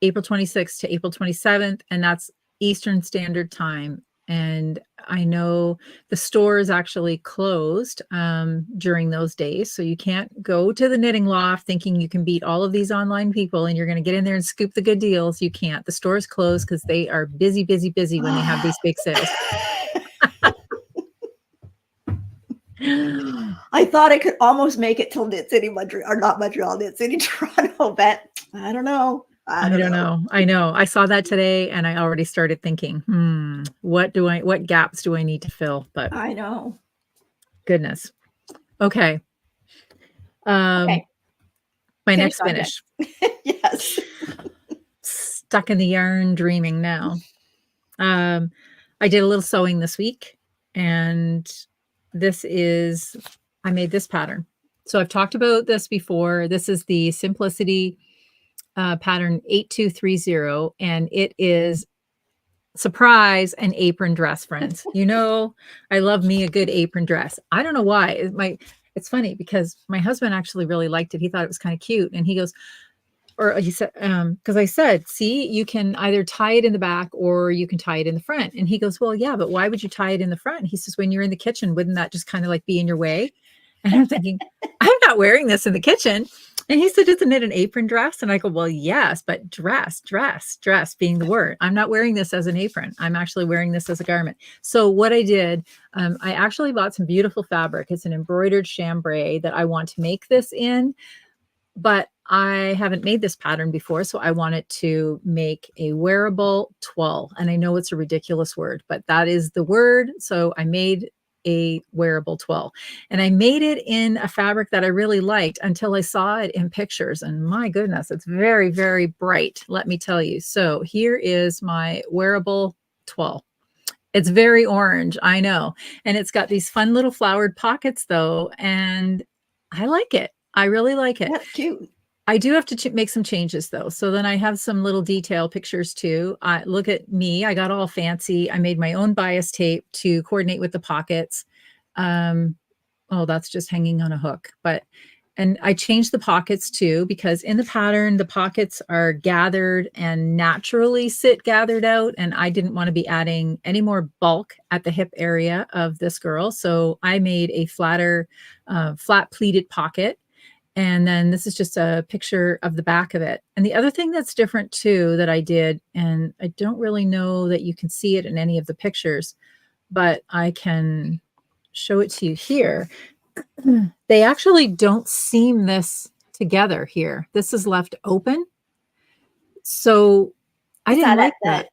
April 26th to April 27th, and that's Eastern Standard Time. And I know the store is actually closed during those days. So you can't go to the Knitting Loft thinking you can beat all of these online people and you're going to get in there and scoop the good deals. You can't. The store is closed because they are busy when they have these big sales. I thought I could almost make it till Knit City Montreal, or not Montreal, Knit City Toronto, but I don't know. I don't know. I know. I saw that today and I already started thinking, what gaps do I need to fill? But I know. Goodness. Okay. My next finish. Yes. Stuck in the yarn dreaming now. I did a little sewing this week, and I made this pattern. So I've talked about this before. This is the Simplicity pattern 8230, and it is, surprise, an apron dress, friends. You know, I love me a good apron dress. I don't know why. It's funny because my husband actually really liked it. He thought it was kind of cute, and he said, because I said, see, you can either tie it in the back or you can tie it in the front. And he goes, well, yeah, but why would you tie it in the front? He says, when you're in the kitchen, wouldn't that just kind of like be in your way? And I'm thinking, I'm not wearing this in the kitchen. And he said, isn't it an apron dress? And I go, well, yes, but dress being the word. I'm not wearing this as an apron. I'm actually wearing this as a garment. So what I did, I actually bought some beautiful fabric. It's an embroidered chambray that I want to make this in, but I haven't made this pattern before. So I wanted to make a wearable toile. And I know it's a ridiculous word, but that is the word. So I made a wearable toile, and I made it in a fabric that I really liked until I saw it in pictures, and my goodness, it's very, very bright, let me tell you. So here is my wearable toile. It's very orange, I know, and it's got these fun little flowered pockets though, and I like it. I really like it. That's cute. I do have to make some changes though. So then I have some little detail pictures too. Look at me. I got all fancy. I made my own bias tape to coordinate with the pockets. Oh, that's just hanging on a hook. And I changed the pockets too, because in the pattern, the pockets are gathered and naturally sit gathered out. And I didn't want to be adding any more bulk at the hip area of this girl. So I made a flat pleated pocket. And then this is just a picture of the back of it. And the other thing that's different too that I did, and I don't really know that you can see it in any of the pictures, but I can show it to you here. They actually don't seam this together here. This is left open. So I didn't like that.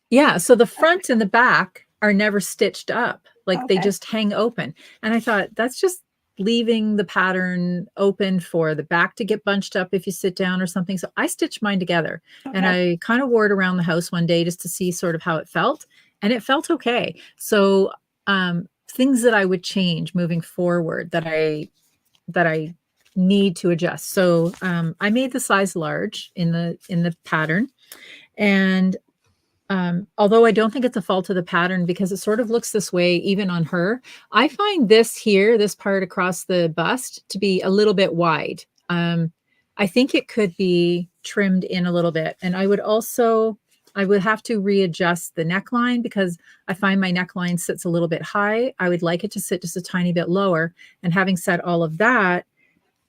Yeah. So the front and the back are never stitched up. Like they just hang open. And I thought that's just leaving the pattern open for the back to get bunched up if you sit down or something. So I stitched mine together and I kind of wore it around the house one day just to see sort of how it felt. And it felt okay. So things that I would change moving forward that I need to adjust. So I made the size large in the pattern. And although I don't think it's a fault of the pattern because it sort of looks this way even on her, I find this here, this part across the bust, to be a little bit wide. I think it could be trimmed in a little bit. And I would have to readjust the neckline because I find my neckline sits a little bit high. I would like it to sit just a tiny bit lower. And having said all of that,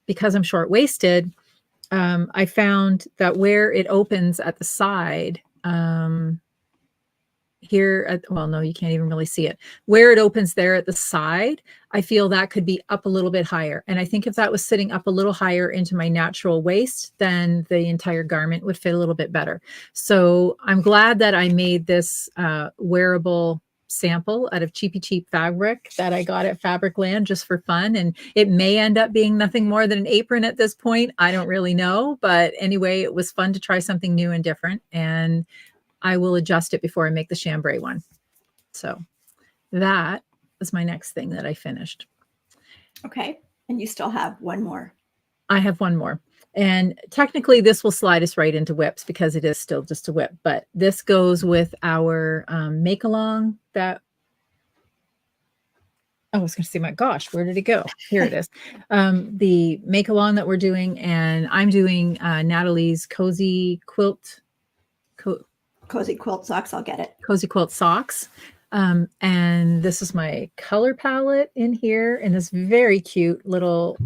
because I'm short-waisted, I found that where it opens at the side, well, no, you can't even really see it. Where it opens there at the side, I feel that could be up a little bit higher. And I think if that was sitting up a little higher into my natural waist, then the entire garment would fit a little bit better. So I'm glad that I made this wearable sample out of cheap fabric that I got at Fabricland just for fun. And it may end up being nothing more than an apron at this point. I don't really know. But anyway, it was fun to try something new and different. And I will adjust it before I make the chambray one. So that was my next thing that I finished. Okay. And you still have one more. I have one more. And technically this will slide us right into whips because it is still just a whip. But this goes with our Makealong that... Oh, I was going to say, my gosh, where did it go? Here it is. The Makealong that we're doing. And I'm doing Natalie's Cozy Quilt Socks. I'll get it. Cozy Quilt Socks. And this is my color palette in here in this very cute little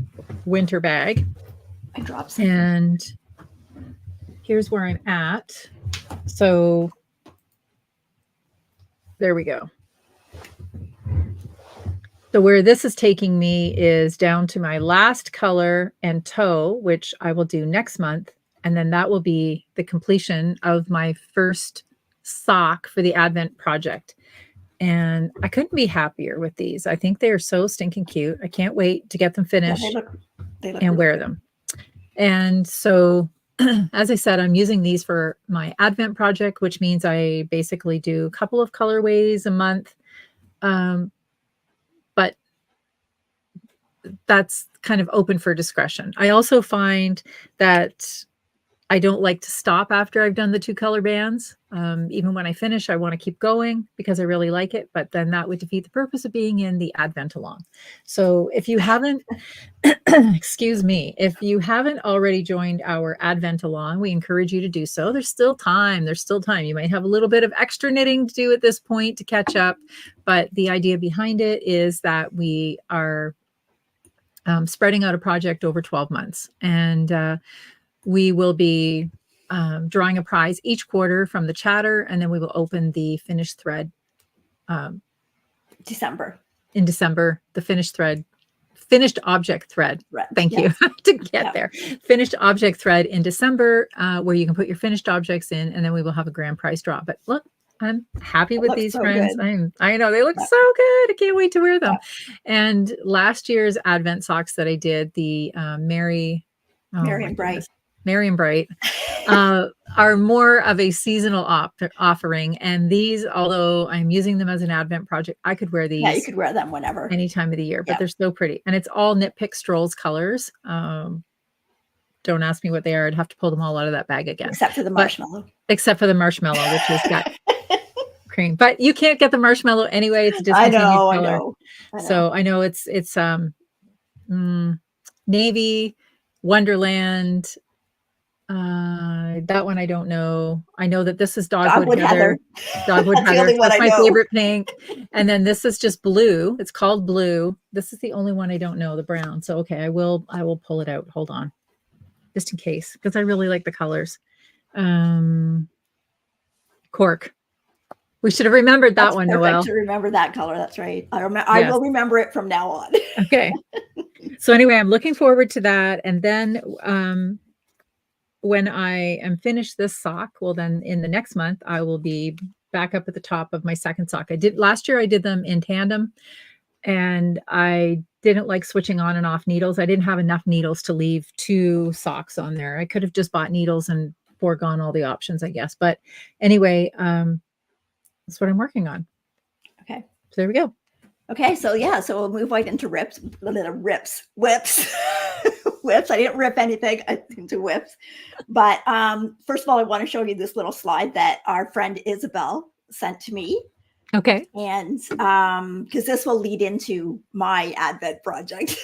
winter bag. I dropped something. And here's where I'm at. So there we go. So where this is taking me is down to my last color and toe, which I will do next month. And then that will be the completion of my first sock for the Advent project. And I couldn't be happier with these. I think they are so stinking cute. I can't wait to get them finished they look and wear them. And so, as I said, I'm using these for my Advent project, which means I basically do a couple of colorways a month. But that's kind of open for discretion. I also find that I don't like to stop after I've done the 2 color bands. Even when I finish, I want to keep going because I really like it, but then that would defeat the purpose of being in the Advent Along. So if you haven't, excuse me, if you haven't already joined our Advent Along, we encourage you to do so. There's still time. There's still time. You might have a little bit of extra knitting to do at this point to catch up, but the idea behind it is that we are spreading out a project over 12 months. And we will be drawing a prize each quarter from the chatter, and then we will open the finished thread in December, the finished object thread. Thank you to get there. Finished object thread in December, where you can put your finished objects in, and then we will have a grand prize draw. But look, I'm happy with these friends. I know they look so good. I can't wait to wear them. And last year's Advent socks that I did, the Merry and Bright are more of a seasonal offering. And these, although I'm using them as an Advent project, I could wear these. Yeah, you could wear them whenever. Any time of the year, but they're so pretty. And it's all Knit Pick Strolls colors. Don't ask me what they are. I'd have to pull them all out of that bag again. Except for the marshmallow. Except for the marshmallow, which has got cream. But you can't get the marshmallow anyway. It's a discontinued color. I know. So I know it's Navy, Wonderland, That one I don't know. I know that this is Dogwood Heather. Dogwood That's the Heather. only one That's I my know. favorite pink. And then this is just blue. It's called Blue. This is the only one I don't know, the brown. So okay, I will pull it out. Hold on. Just in case, because I really like the colors. Cork. We should have remembered that one, perfect Noelle. to remember that color. That's right. I will remember it from now on. Okay. So anyway, I'm looking forward to that. And then when I am finished this sock, well, then in the next month, I will be back up at the top of my second sock. Last year, I did them in tandem, and I didn't like switching on and off needles. I didn't have enough needles to leave 2 socks on there. I could have just bought needles and foregone all the options, I guess. But anyway, that's what I'm working on. Okay. So there we go. Okay, so yeah, so we'll move right into whips. Whips. I didn't rip anything into whips. But first of all, I want to show you this little slide that our friend Isabel sent to me. Okay. And because this will lead into my Advent project.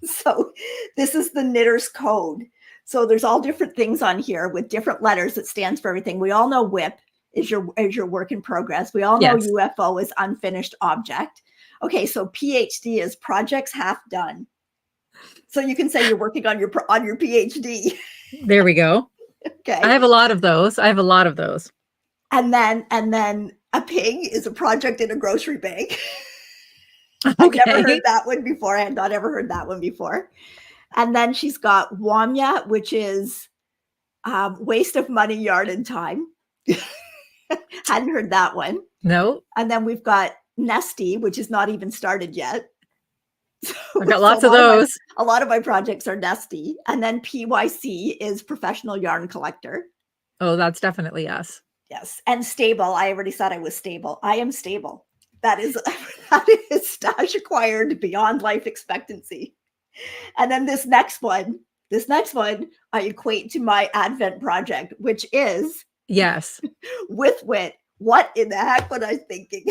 So this is the knitter's code. So there's all different things on here with different letters that stands for everything. We all know WIP is your work in progress. We all know Yes. UFO is unfinished object. Okay, so PhD is projects half done. So you can say you're working on your PhD. There we go. Okay. I have a lot of those. And then a pig is a project in a grocery bag. Okay. I've never heard that one before. I had not ever heard that one before. And then she's got Wamya, which is waste of money, yarn, and time. Hadn't heard that one. No. And then we've got Nesty, which is not even started yet. So, I've got lots of those. A lot of my projects are Nesty. And then PYC is professional yarn collector. Oh, that's definitely us. Yes. And stable. I already said I was stable. I am stable. That is stash acquired beyond life expectancy. And then this next one I equate to my Advent project, which is yes, with wit. What in the heck was I thinking?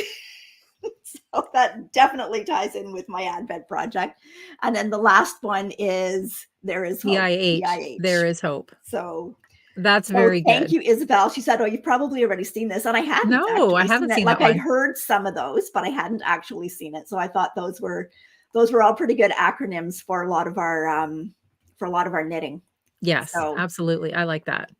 So that definitely ties in with my Advent project. And then the last one is There Is Hope. PIH. There is hope. So that's very good. Thank you, Isabel. She said, "Oh, you've probably already seen this," and I hadn't. No, I haven't seen that. Like I'd heard some of those, but I hadn't actually seen it. So I thought those were all pretty good acronyms for a lot of our knitting. Yes, so, absolutely. I like that.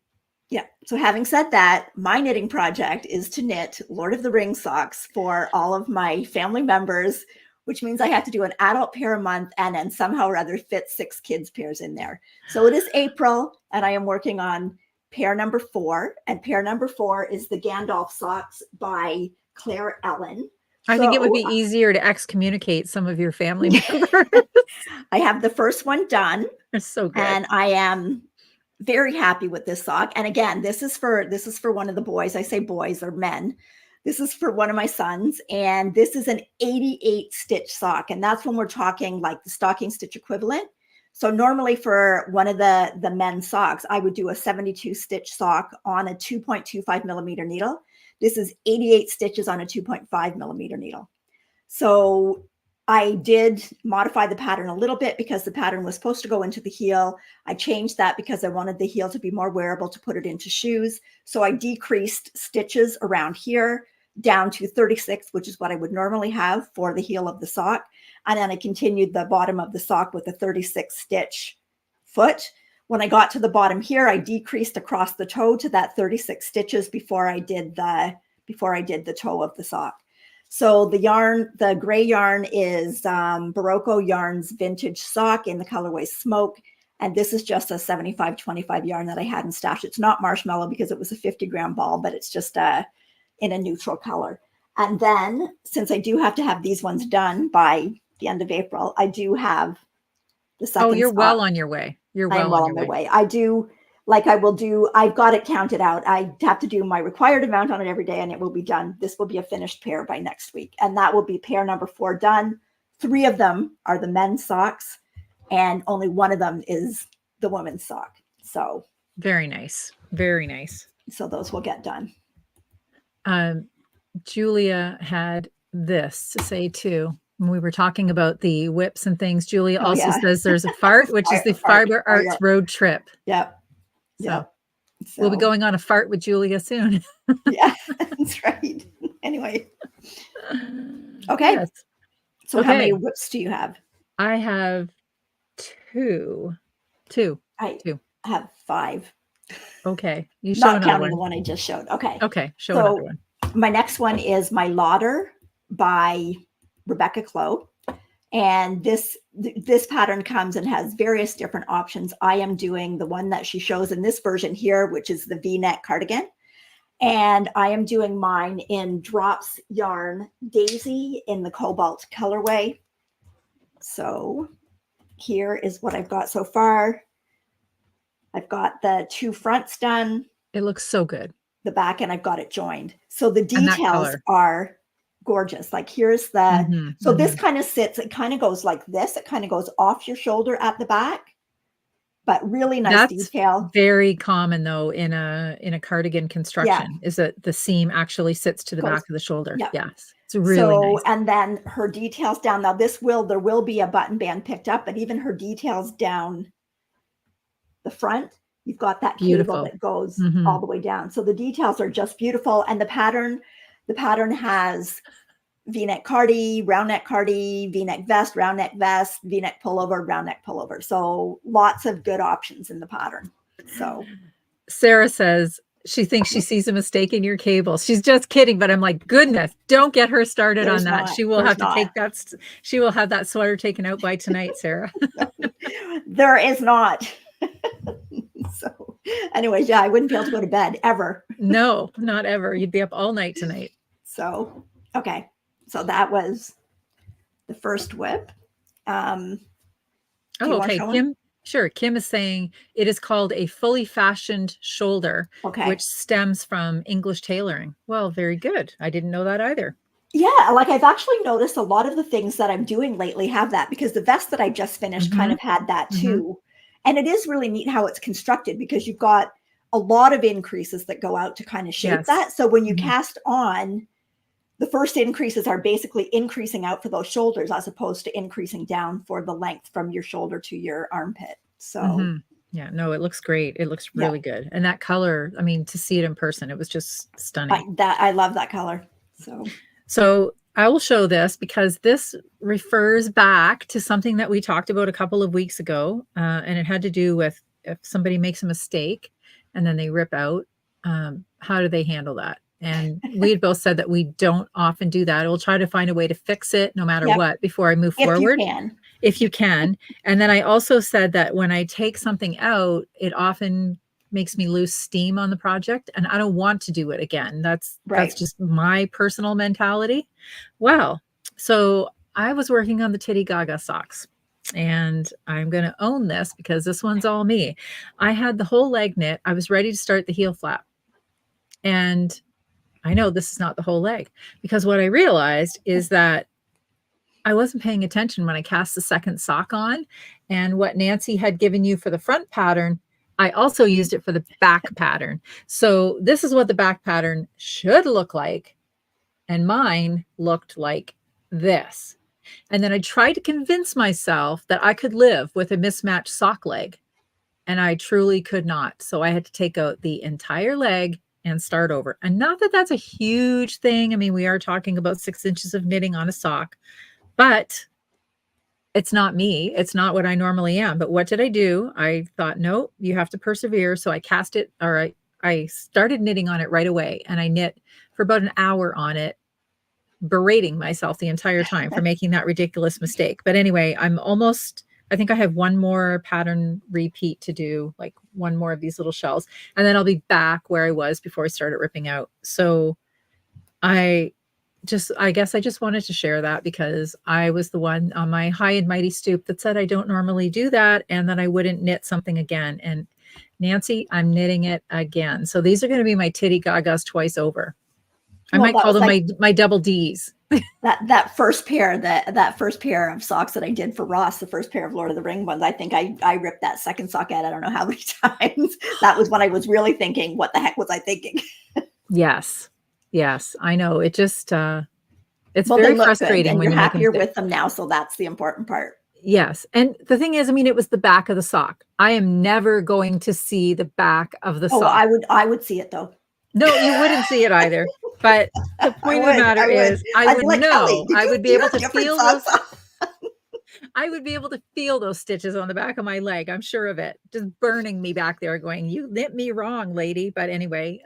Yeah. So having said that, my knitting project is to knit Lord of the Rings socks for all of my family members, which means I have to do an adult pair a month and then somehow or other fit 6 kids pairs in there. So it is April, and I am working on pair number 4, and pair number 4 is the Gandalf socks by Claire Ellen. I think it would be easier to excommunicate some of your family members. I have the first one done. It's so good. And I am very happy with this sock. And again, this is for one of the boys. I say boys or men. This is for one of my sons. And this is an 88 stitch sock. And that's when we're talking like the stocking stitch equivalent. So normally for one of the men's socks, I would do a 72 stitch sock on a 2.25 millimeter needle. This is 88 stitches on a 2.5 millimeter needle. So I did modify the pattern a little bit because the pattern was supposed to go into the heel. I changed that because I wanted the heel to be more wearable to put it into shoes. So I decreased stitches around here down to 36, which is what I would normally have for the heel of the sock. And then I continued the bottom of the sock with a 36 stitch foot. When I got to the bottom here, I decreased across the toe to that 36 stitches before I did the toe of the sock. So the yarn, the gray yarn is Barocco Yarns Vintage Sock in the colorway Smoke. And this is just a 75-25 yarn that I had in stash. It's not marshmallow because it was a 50-gram ball, but it's just in a neutral color. And then since I do have to have these ones done by the end of April, I do have the second. Oh, you're well on your way. You're well on your way. I do. I've got it counted out. I have to do my required amount on it every day and it will be done. This will be a finished pair by next week. And that will be pair number 4 done. 3 of them are the men's socks and only one of them is the women's sock. So very nice. Very nice. So those will get done. Julia had this to say too. When we were talking about the whips and things, Julia also says there's a fart, which is the Fiber Arts road trip. Yep. So We'll be So, going on a fart with Julia soon. yeah, that's right. Anyway. Okay. Yes. So how many whips do you have? I have two. I have 5. Okay. You show Not another counting the one. one I just showed. Okay. Okay. Show So another one. my next one is My Lauder by Rebecca Clow. And this pattern comes and has various different options. I am doing the one that she shows in this version here, which is the V-neck cardigan. And I am doing mine in Drops Yarn Daisy in the Cobalt colorway. So here is what I've got so far. I've got the 2 fronts done. It looks so good. The back, and I've got it joined. So the details are gorgeous. Like here's the, this kind of sits, it kind of goes like this. It kind of goes off your shoulder at the back, but really nice detail. Very common though in a cardigan construction is that the seam actually sits to the back of the shoulder. Yes. It's really nice. And then her details down. Now there will be a button band picked up, but even her details down the front, you've got that cable that goes all the way down. So the details are just beautiful. And the pattern has V-neck cardi, round neck cardi, V-neck vest, round neck vest, V-neck pullover, round neck pullover. So lots of good options in the pattern. So Sarah says she thinks she sees a mistake in your cable. She's just kidding, but I'm like, goodness, don't get her started on that. She will have to take that. She will have that sweater taken out by tonight, Sarah. There is not. So anyways, I wouldn't be able to go to bed ever. No, not ever. You'd be up all night tonight. So, okay. So that was the first whip. Okay. Kim is saying it is called a fully fashioned shoulder, which stems from English tailoring. Well, very good. I didn't know that either. Yeah, like I've actually noticed a lot of the things that I'm doing lately have that, because the vest that I just finished kind of had that too. And it is really neat how it's constructed, because you've got a lot of increases that go out to kind of shape that. So when you cast on, the first increases are basically increasing out for those shoulders as opposed to increasing down for the length from your shoulder to your armpit. So yeah, no, it looks great. It looks really good. And that color, I mean, to see it in person, it was just stunning. I love that color. So I will show this because this refers back to something that we talked about a couple of weeks ago. And it had to do with if somebody makes a mistake and then they rip out, how do they handle that? And we had both said that we don't often do that. We'll try to find a way to fix it no matter what before I move forward. If you can. And then I also said that when I take something out, it often makes me lose steam on the project and I don't want to do it again. That's just my personal mentality. Well, so I was working on the Titty Gaga socks and I'm going to own this because this one's all me. I had the whole leg knit. I was ready to start the heel flap. And I know this is not the whole leg, because what I realized is that I wasn't paying attention when I cast the second sock on, and what Nancy had given you for the front pattern, I also used it for the back pattern. So this is what the back pattern should look like. And mine looked like this. And then I tried to convince myself that I could live with a mismatched sock leg. And I truly could not. So I had to take out the entire leg and start over. And not that that's a huge thing. I mean, we are talking about 6 inches of knitting on a sock, but it's not me. It's not what I normally am. But what did I do? I thought, no, you have to persevere. So I cast it, or I started knitting on it right away. And I knit for about an hour on it, berating myself the entire time for making that ridiculous mistake. But anyway, I think I have one more pattern repeat to do, like one more of these little shells, and then I'll be back where I was before I started ripping out. So I guess I just wanted to share that because I was the one on my high and mighty stoop that said I don't normally do that and that I wouldn't knit something again. And Nancy, I'm knitting it again. So these are going to be my Titty Gagas twice over. I might call them my double Ds. that first pair of socks that I did for Ross, the first pair of Lord of the Ring ones, I think I ripped that second sock out I don't know how many times. That was when I was really thinking, what the heck was I thinking? Yes, I know. It just it's very frustrating when you're happier with them now. So that's the important part. Yes. And the thing is, I mean, it was the back of the sock. I am never going to see the back of the Oh, sock. I would see it though. No, you wouldn't see it either. But the point of the matter is, I I'd would be like, Kelly, know. I would do be you able have to different feel those. socks on? I would be able to feel those stitches on the back of my leg. I'm sure of it. Just burning me back there going, you knit me wrong, lady. But anyway,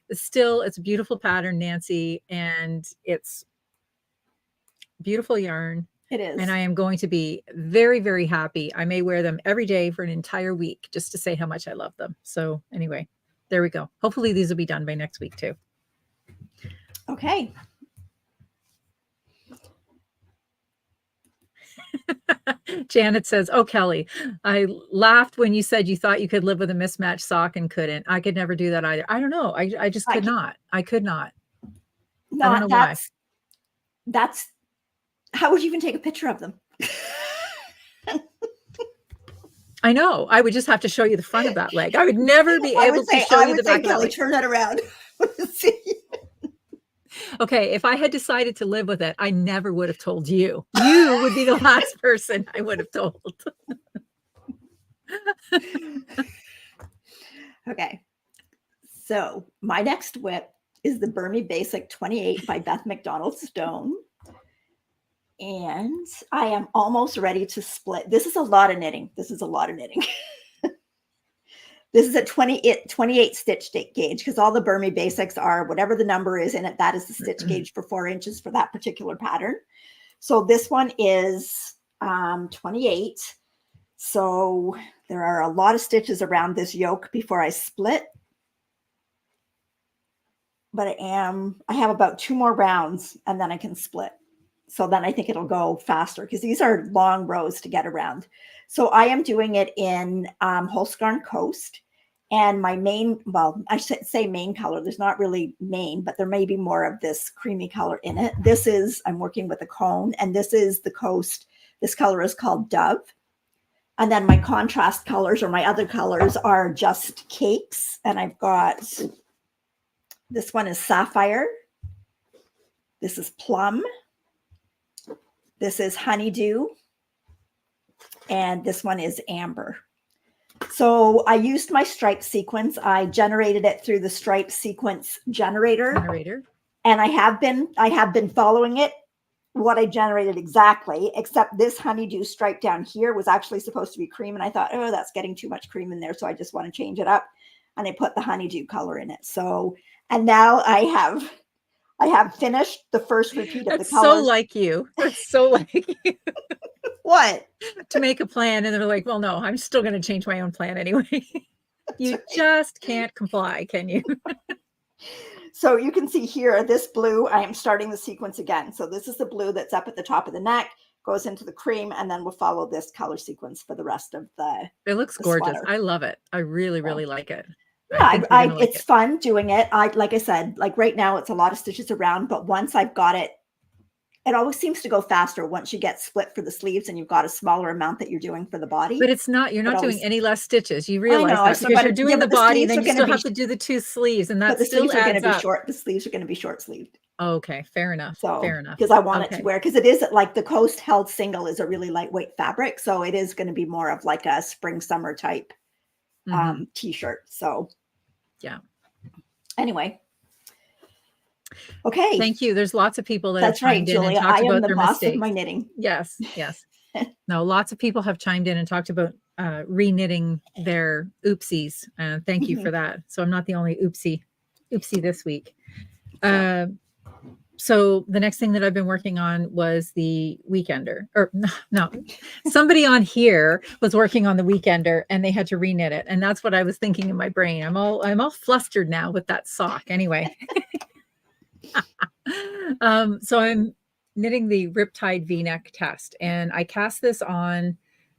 it's a beautiful pattern, Nancy, and it's beautiful yarn. It is. And I am going to be very, very happy. I may wear them every day for an entire week just to say how much I love them. So anyway, there we go. Hopefully these will be done by next week too. Okay. Janet says, oh, Kelly, I laughed when you said you thought you could live with a mismatched sock and couldn't. I could never do that either. I don't know. I just could not. I could not. I don't know why. That's how would you even take a picture of them? I know. I would just have to show you the front of that leg. I would never be able to show you the back of that leg. Turn that around. Okay, if I had decided to live with it, I never would have told you. You would be the last person I would have told. Okay. So my next whip is the Burmy Basic 28 by Beth McDonald Stone. And I am almost ready to split. This is a lot of knitting. This is a 28 stitch gauge because all the Burmy Basics are whatever the number is in it. That is the stitch gauge for 4 inches for that particular pattern. So this one is 28. So there are a lot of stitches around this yoke before I split. But I have about 2 more rounds and then I can split. So then I think it'll go faster because these are long rows to get around. So I am doing it in Holskarn Coast. And my main, well, I should say main color. There's not really main, but there may be more of this creamy color in it. I'm working with a cone, and this is the Coast. This color is called Dove. And then my contrast colors or my other colors are just cakes. And I've got, this one is Sapphire. This is Plum. This is Honeydew. And this one is Amber. So I used my stripe sequence. I generated it through the stripe sequence generator. And I have been following it, what I generated exactly, except this honeydew stripe down here was actually supposed to be cream. And I thought, oh, that's getting too much cream in there. So I just want to change it up. And I put the honeydew color in it. So, and now I have finished the first repeat of the colors. So like you. That's so like you. What? To make a plan, and they're like, well, no, I'm still going to change my own plan anyway. You just can't comply, can you? So you can see here, this blue, I am starting the sequence again. So this is the blue that's up at the top of the neck, goes into the cream, and then we'll follow this color sequence for the rest of the It looks gorgeous. sweater. I love it. I really, really like it. Yeah, it's fun doing it. Like I said, like right now it's a lot of stitches around, but once I've got it, it always seems to go faster once you get split for the sleeves and you've got a smaller amount that you're doing for the body. But it's not, you're not doing any less stitches. You realize that because you're doing the body, then you still have to do the 2 sleeves, and that still adds up. The sleeves are going to be short sleeved. Okay, fair enough. So, fair enough. Because I want it to wear, because it is like the Coast Held Single is a really lightweight fabric. So it is going to be more of like a spring summer type t-shirt. So yeah. Anyway. Okay. Thank you. There's lots of people that have chimed in and talked about their mistakes. Of my knitting. Yes. Yes. No, lots of people have chimed in and talked about re-knitting their oopsies. Thank you for that. So I'm not the only oopsie this week. So the next thing that I've been working on was the Weekender, or no, somebody on here was working on the Weekender and they had to re-knit it. And that's what I was thinking in my brain. I'm all flustered now with that sock. Anyway. So I'm knitting the Riptide V-neck test, and I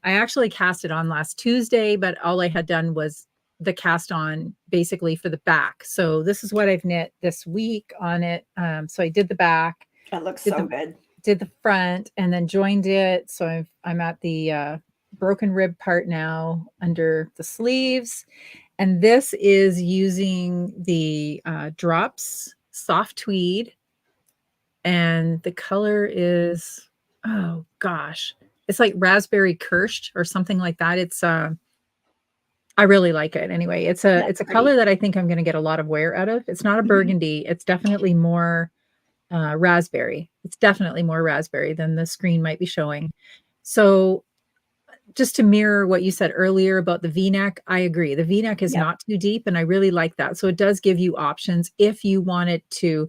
actually cast it on last Tuesday, but all I had done was the cast on basically for the back. So this is what I've knit this week on it. So I did the back. That looks so good. Did the front and then joined it. So I'm at the broken rib part now under the sleeves. And this is using the Drops Soft Tweed. And the color is, oh gosh, it's like raspberry kirsch or something like that. It's I really like it. Anyway, it's a color that I think I'm going to get a lot of wear out of. It's not a burgundy. It's definitely more raspberry. It's definitely more raspberry than the screen might be showing. So just to mirror what you said earlier about the V-neck, I agree. The V-neck is not too deep, and I really like that. So it does give you options if you wanted to.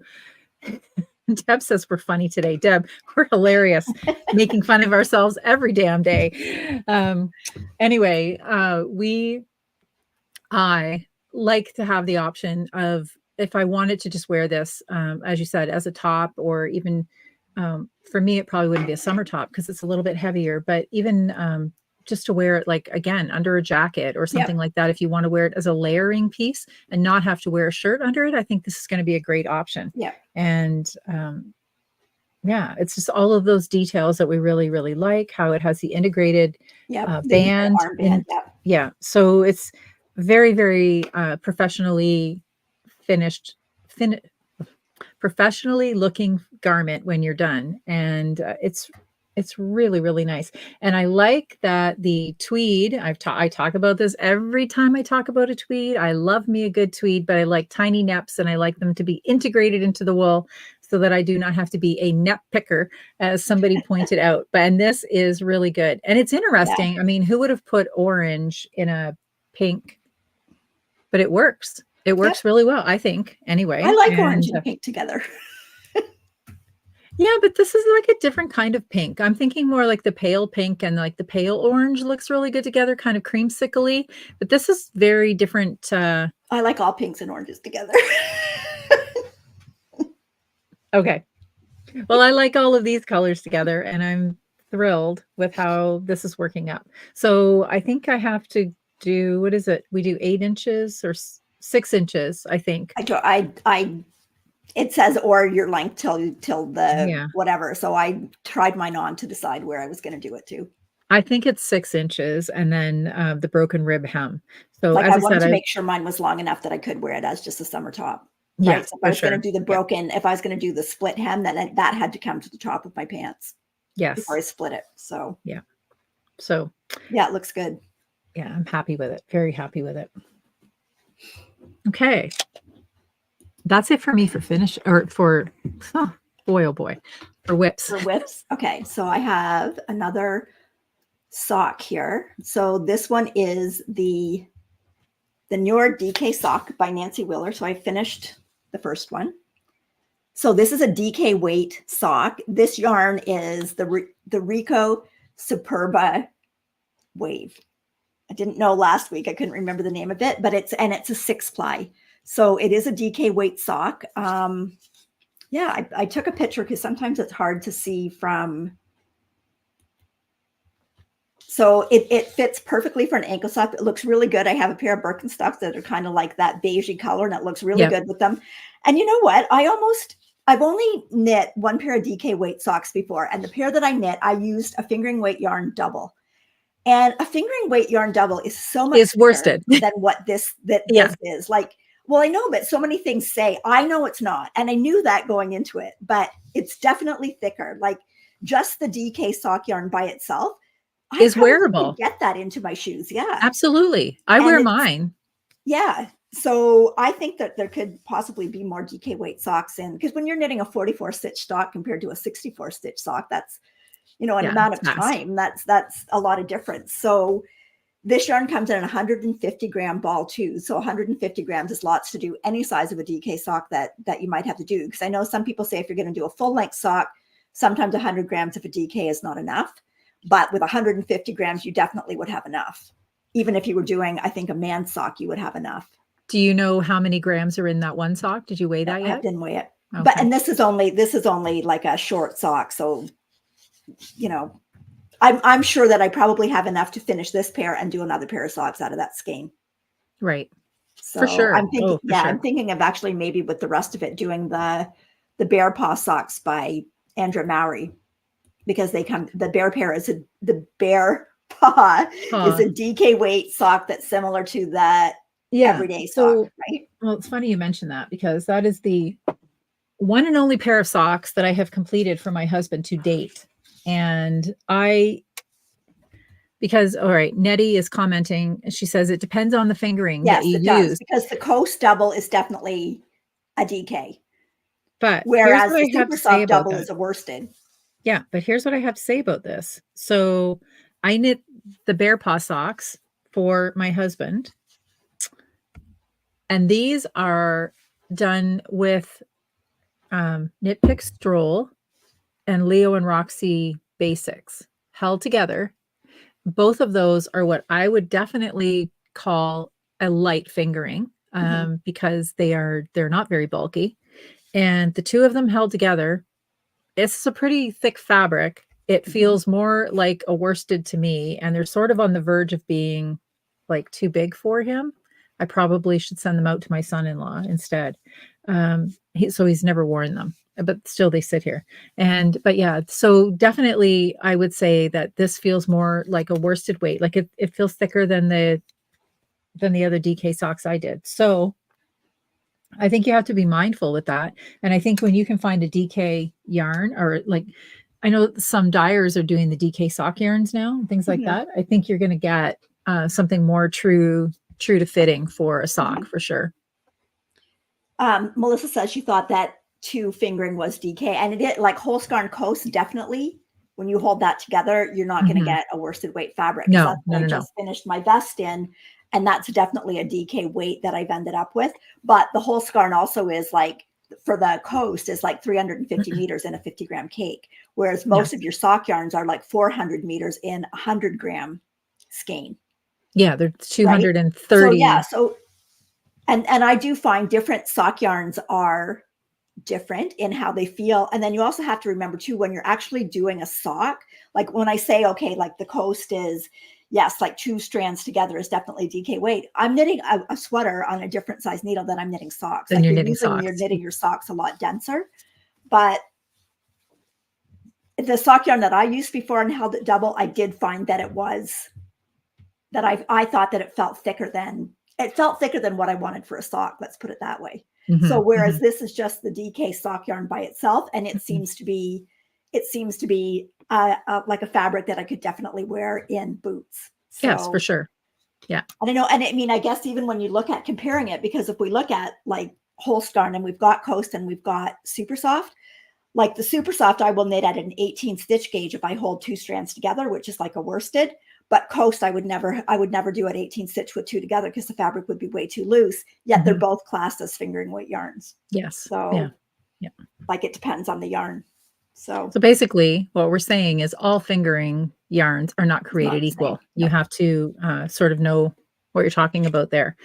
Deb says we're funny today. Deb, we're hilarious, making fun of ourselves every damn day. Anyway, I like to have the option of if I wanted to just wear this, as you said, as a top, or even for me, it probably wouldn't be a summer top because it's a little bit heavier, but even just to wear it like, again, under a jacket or something like that. If you want to wear it as a layering piece and not have to wear a shirt under it, I think this is going to be a great option. Yeah. And yeah, it's just all of those details that we really, really like, how it has the integrated band. Yeah. So it's very, very professionally finished, professionally looking garment when you're done. And it's really, really nice. And I like that the tweed, I talk about this every time I talk about a tweed. I love me a good tweed, but I like tiny neps and I like them to be integrated into the wool so that I do not have to be a nep picker, as somebody pointed out. And this is really good. And it's interesting. Yeah. I mean, who would have put orange in a pink? But it works. It works really well, I think, anyway. I like orange and pink together. Yeah, but this is like a different kind of pink. I'm thinking more like the pale pink, and like the pale orange looks really good together, kind of creamsicle-y. But this is very different. I like all pinks and oranges together. Okay. Well, I like all of these colors together, and I'm thrilled with how this is working out. So I think I have to do, what is it? We do 8 inches or 6 inches, I think. It says, or your length till the whatever. So I tried mine on to decide where I was going to do it to. I think it's 6 inches, and then the broken rib hem. So like, I wanted to make sure mine was long enough that I could wear it as just a summer top. Right? Yes, so if I was going to do the broken, if I was going to do the split hem, then that had to come to the top of my pants. Yes. Before I split it. So yeah. So yeah, it looks good. Yeah, I'm happy with it. Very happy with it. Okay. That's it for me for finish, or for, boy, oh boy, for whips. For whips. Okay. So I have another sock here. So this one is the newer DK sock by Nancy Wheeler. So I finished the first one. So this is a DK weight sock. This yarn is the Rico Superba Wave. I didn't know last week. I couldn't remember the name of it, but it's a 6-ply. So it is a DK weight sock. Yeah, I took a picture because sometimes it's hard to see from. So it fits perfectly for an ankle sock. It looks really good. I have a pair of Birkenstocks that are kind of like that beigey color, and it looks really good with them. And you know what? I've only knit one pair of DK weight socks before, and the pair that I knit, I used a fingering weight yarn double. And a fingering weight yarn double is so much worsted than what this is. Like, well, I know, but so many things say, I know it's not. And I knew that going into it, but it's definitely thicker. Like just the DK sock yarn by itself is wearable. Get that into my shoes. Yeah, absolutely. I wear mine. Yeah. So I think that there could possibly be more DK weight socks in, because when you're knitting a 44 stitch sock compared to a 64 stitch sock, that's, an amount of time, that's a lot of difference. So this yarn comes in a 150 gram ball too. So 150 grams is lots to do any size of a DK sock that you might have to do. Because I know some people say if you're going to do a full length sock, sometimes 100 grams of a DK is not enough. But with 150 grams, you definitely would have enough. Even if you were doing, I think, a man's sock, you would have enough. Do you know how many grams are in that one sock? Did you weigh that yet? I didn't weigh it. Okay. And this is only like a short sock. So, I'm sure that I probably have enough to finish this pair and do another pair of socks out of that skein. Right. So for sure. I'm thinking, I'm thinking of actually maybe with the rest of it doing the bear paw socks by Andrea Mowry, because the bear pair is the bear paw is a DK weight sock that's similar to that everyday sock, right? Well, it's funny you mentioned that, because that is the one and only pair of socks that I have completed for my husband to date. And I because, all right, Nettie is commenting. She says it depends on the fingering that Yes, you it does, use. because the Coast double is definitely a DK, But here's whereas what the I have Super to say Soft about double that. is a worsted. Yeah, but here's what I have to say about this. So I knit the bear paw socks for my husband. And these are done with Knit Pick Stroll and Leo and Roxy Basics held together. Both of those are what I would definitely call a light fingering because they're not very bulky. And the two of them held together, it's a pretty thick fabric. It feels more like a worsted to me, and they're sort of on the verge of being like too big for him. I probably should send them out to my son-in-law instead. So he's never worn them, but still they sit here. But yeah, so definitely I would say that this feels more like a worsted weight. Like it feels thicker than the other DK socks I did. So I think you have to be mindful with that. And I think when you can find a DK yarn, or like, I know some dyers are doing the DK sock yarns now, things like that. I think you're going to get something more true to fitting for a sock for sure. Melissa says she thought that two fingering was DK, and it is like Holskarn Coast. Definitely, when you hold that together, you're not going to get a worsted weight fabric. No, that's what I just finished my vest in, and that's definitely a DK weight that I've ended up with. But the Holskarn also is like, for the Coast, is like 350 meters in a 50-gram cake, whereas most of your sock yarns are like 400 meters in 100-gram skein. Yeah, they're 230. Right? So yeah, so and I do find different sock yarns are different in how they feel. And then you also have to remember too, when you're actually doing a sock, like when I say, okay, like the Coast is, yes, like 2 strands together is definitely DK weight. I'm knitting a sweater on a different size needle than I'm knitting socks. Then like you're knitting usually socks. You're knitting your socks a lot denser. But the sock yarn that I used before and held it double, I did find that it was, that I thought that it felt thicker than what I wanted for a sock. Let's put it that way. So whereas this is just the DK sock yarn by itself, and it seems to be like a fabric that I could definitely wear in boots. So, yes, for sure. Yeah. I don't know. And I mean, I guess even when you look at comparing it, because if we look at like Holskarn, and we've got Coast and we've got Super Soft, like the Super Soft, I will knit at an 18 stitch gauge if I hold 2 strands together, which is like a worsted. But Coast, I would never do an 18 stitch with 2 together because the fabric would be way too loose. Yet they're both classed as fingering weight yarns. Yes. So like it depends on the yarn. So basically what we're saying is all fingering yarns are not created equal. You have to sort of know what you're talking about there.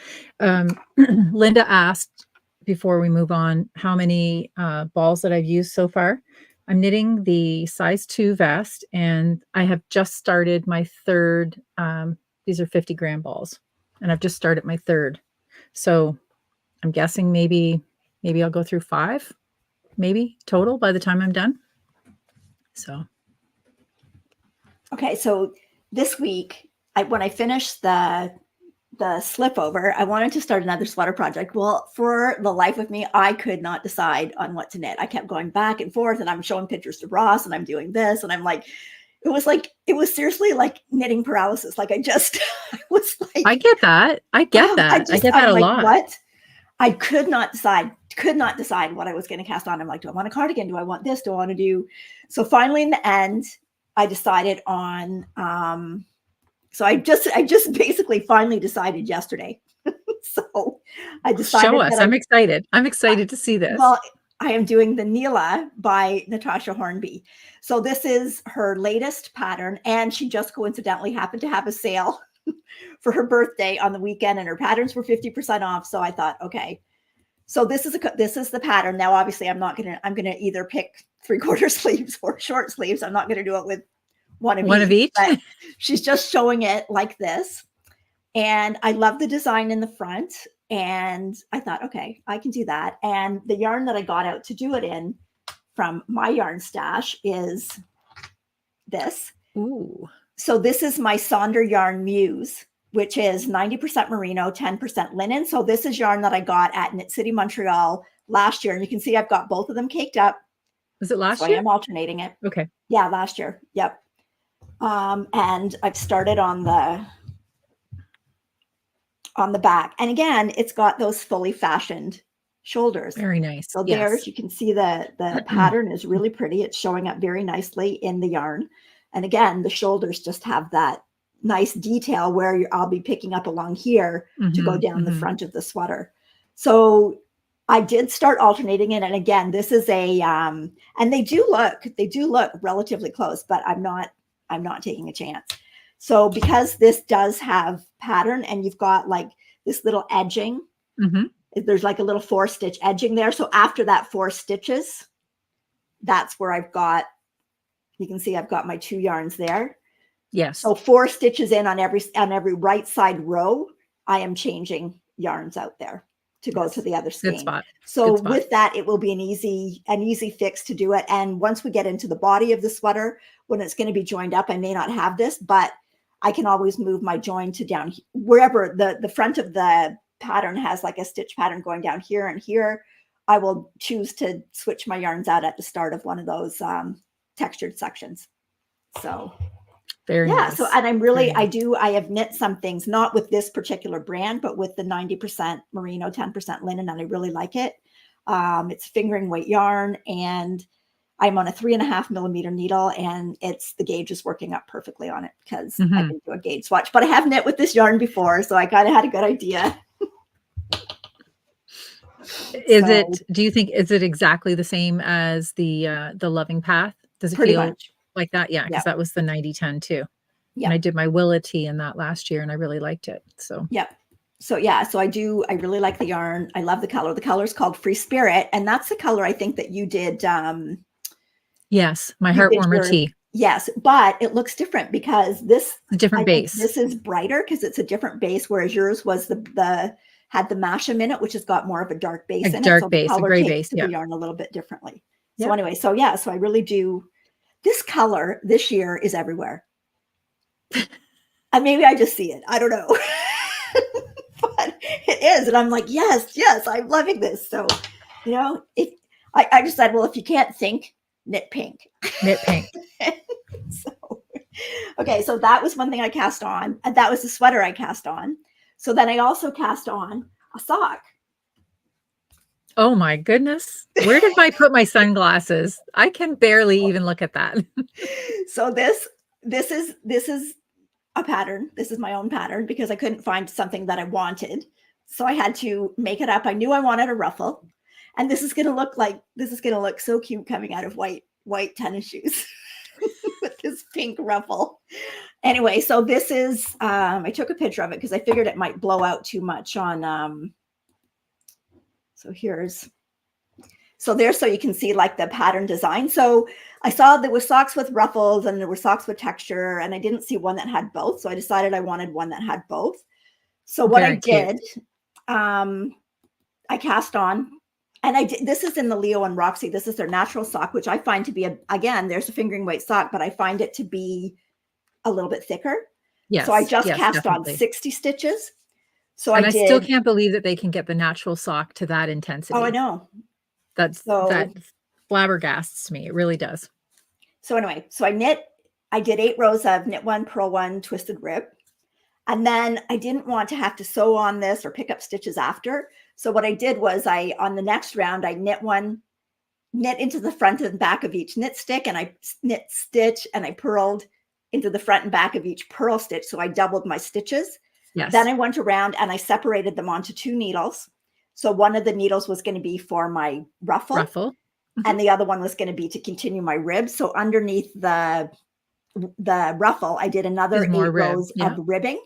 Linda asked before we move on how many balls that I've used so far. I'm knitting the size 2 vest, and I have just started my third. These are 50-gram balls, and I've just started my third. So I'm guessing maybe I'll go through 5, maybe total by the time I'm done. So. Okay, so this week, when I finished the slip over, I wanted to start another sweater project. Well, for the life of me, I could not decide on what to knit. I kept going back and forth, and I'm showing pictures to Ross, and I'm doing this, and I'm like, it was seriously like knitting paralysis. Like I was like, I get that. I get that a lot. What? I could not decide what I was going to cast on. I'm like, do I want a cardigan? Do I want this? Do I want to do? So finally, in the end, I decided on. So I just basically finally decided yesterday. So I decided. Show us. I'm excited. I'm excited to see this. Well, I am doing the Neela by Natasha Hornby. So this is her latest pattern, and she just coincidentally happened to have a sale for her birthday on the weekend, and her patterns were 50% off. So I thought, okay, so this is the pattern. Now, obviously, I'm gonna either pick 3/4 sleeves or short sleeves. I'm not gonna do it with one of each. But she's just showing it like this, and I love the design in the front. And I thought, okay, I can do that. And the yarn that I got out to do it in from my yarn stash is this. Ooh. So this is my Sonder Yarn Muse, which is 90% merino, 10% linen. So this is yarn that I got at Knit City, Montreal last year. And you can see I've got both of them caked up. Was it last year? I am alternating it. Okay. Yeah, last year. Yep. And I've started on the back. And again, it's got those fully fashioned shoulders. Very nice. So Yes. there's, you can see the pattern is really pretty. It's showing up very nicely in the yarn. And again, the shoulders just have that nice detail where I'll be picking up along here to go down the front of the sweater. So I did start alternating it. And again, this is a, and they do look relatively close, but I'm not taking a chance. So because this does have pattern and you've got like this little edging, there's like a little 4-stitch edging there. So after that 4 stitches, that's where I've got, you can see I've got my 2 yarns there. Yes. So 4 stitches in on every right side row, I am changing yarns out there to go to the other skein. Good spot. So with that, it will be an easy fix to do it. And once we get into the body of the sweater, when it's going to be joined up, I may not have this, but I can always move my join to down wherever the front of the pattern has like a stitch pattern going down here and here. I will choose to switch my yarns out at the start of one of those textured sections. So very nice. So, and I'm really, I have knit some things, not with this particular brand, but with the 90% merino, 10% linen, and I really like it. It's fingering weight yarn, and I'm on a 3.5 millimeter needle, and the gauge is working up perfectly on it because I didn't do a gauge swatch, but I have knit with this yarn before, so I kind of had a good idea. Do you think, is it exactly the same as the Loving Path? Does it feel much like that? Yeah, because that was the 90-10 too. Yeah. And I did my Willa tee in that last year and I really liked it. So So I really like the yarn. I love the color. The color is called Free Spirit. And that's the color I think that you did. Yes, my Heartwarmer tee. Yes, but it looks different because this a different base. This is brighter because it's a different base, whereas yours was had the Masham in it, which has got more of a dark base in it. So the color gray base, the yarn a little bit differently. So anyway, so I really do. This color this year is everywhere. And maybe I just see it. I don't know. But it is. And I'm like, yes, I'm loving this. So, I just said, well, if you can't think, knit pink. Knit pink. So that was one thing I cast on. And that was the sweater I cast on. So then I also cast on a sock. Oh my goodness. Where did I put my sunglasses? I can barely even look at that. So this is a pattern. This is my own pattern because I couldn't find something that I wanted. So I had to make it up. I knew I wanted a ruffle. And this is going to look so cute coming out of white tennis shoes with this pink ruffle. Anyway, so this is, I took a picture of it because I figured it might blow out too much on, so so you can see like the pattern design. So I saw there were socks with ruffles and there were socks with texture, and I didn't see one that had both. So I decided I wanted one that had both. So what I did, I cast on, and this is in the Leo and Roxy. This is their natural sock, which I find to be again, there's a fingering weight sock, but I find it to be a little bit thicker. Yes. So I just cast on 60 stitches. So I still can't believe that they can get the natural sock to that intensity. Oh, I know. That flabbergasts me. It really does. So anyway, so I did 8 rows of knit 1, purl 1, twisted rib. And then I didn't want to have to sew on this or pick up stitches after. So what I did was on the next round, I knit into the front and back of each knit stick, and I knit stitch, and I purled into the front and back of each purl stitch. So I doubled my stitches. Yes. Then I went around and I separated them onto 2 needles. So one of the needles was going to be for my ruffle. And the other one was going to be to continue my rib. So underneath the ruffle, I did another 8 rows of ribbing.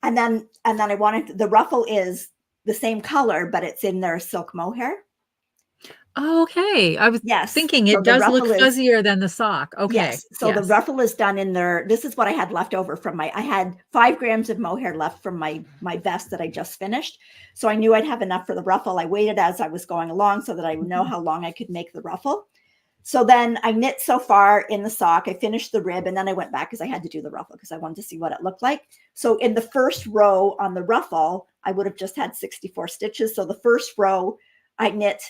And then I wanted, the ruffle is the same color, but it's in their silk mohair. Oh, okay. I was thinking it does look fuzzier than the sock. Okay. Yes. So the ruffle is done in this is what I had left over from I had 5 grams of mohair left from my vest that I just finished. So I knew I'd have enough for the ruffle. I waited as I was going along so that I would know how long I could make the ruffle. So then I knit so far in the sock, I finished the rib, and then I went back because I had to do the ruffle because I wanted to see what it looked like. So in the first row on the ruffle, I would have just had 64 stitches. So the first row I knit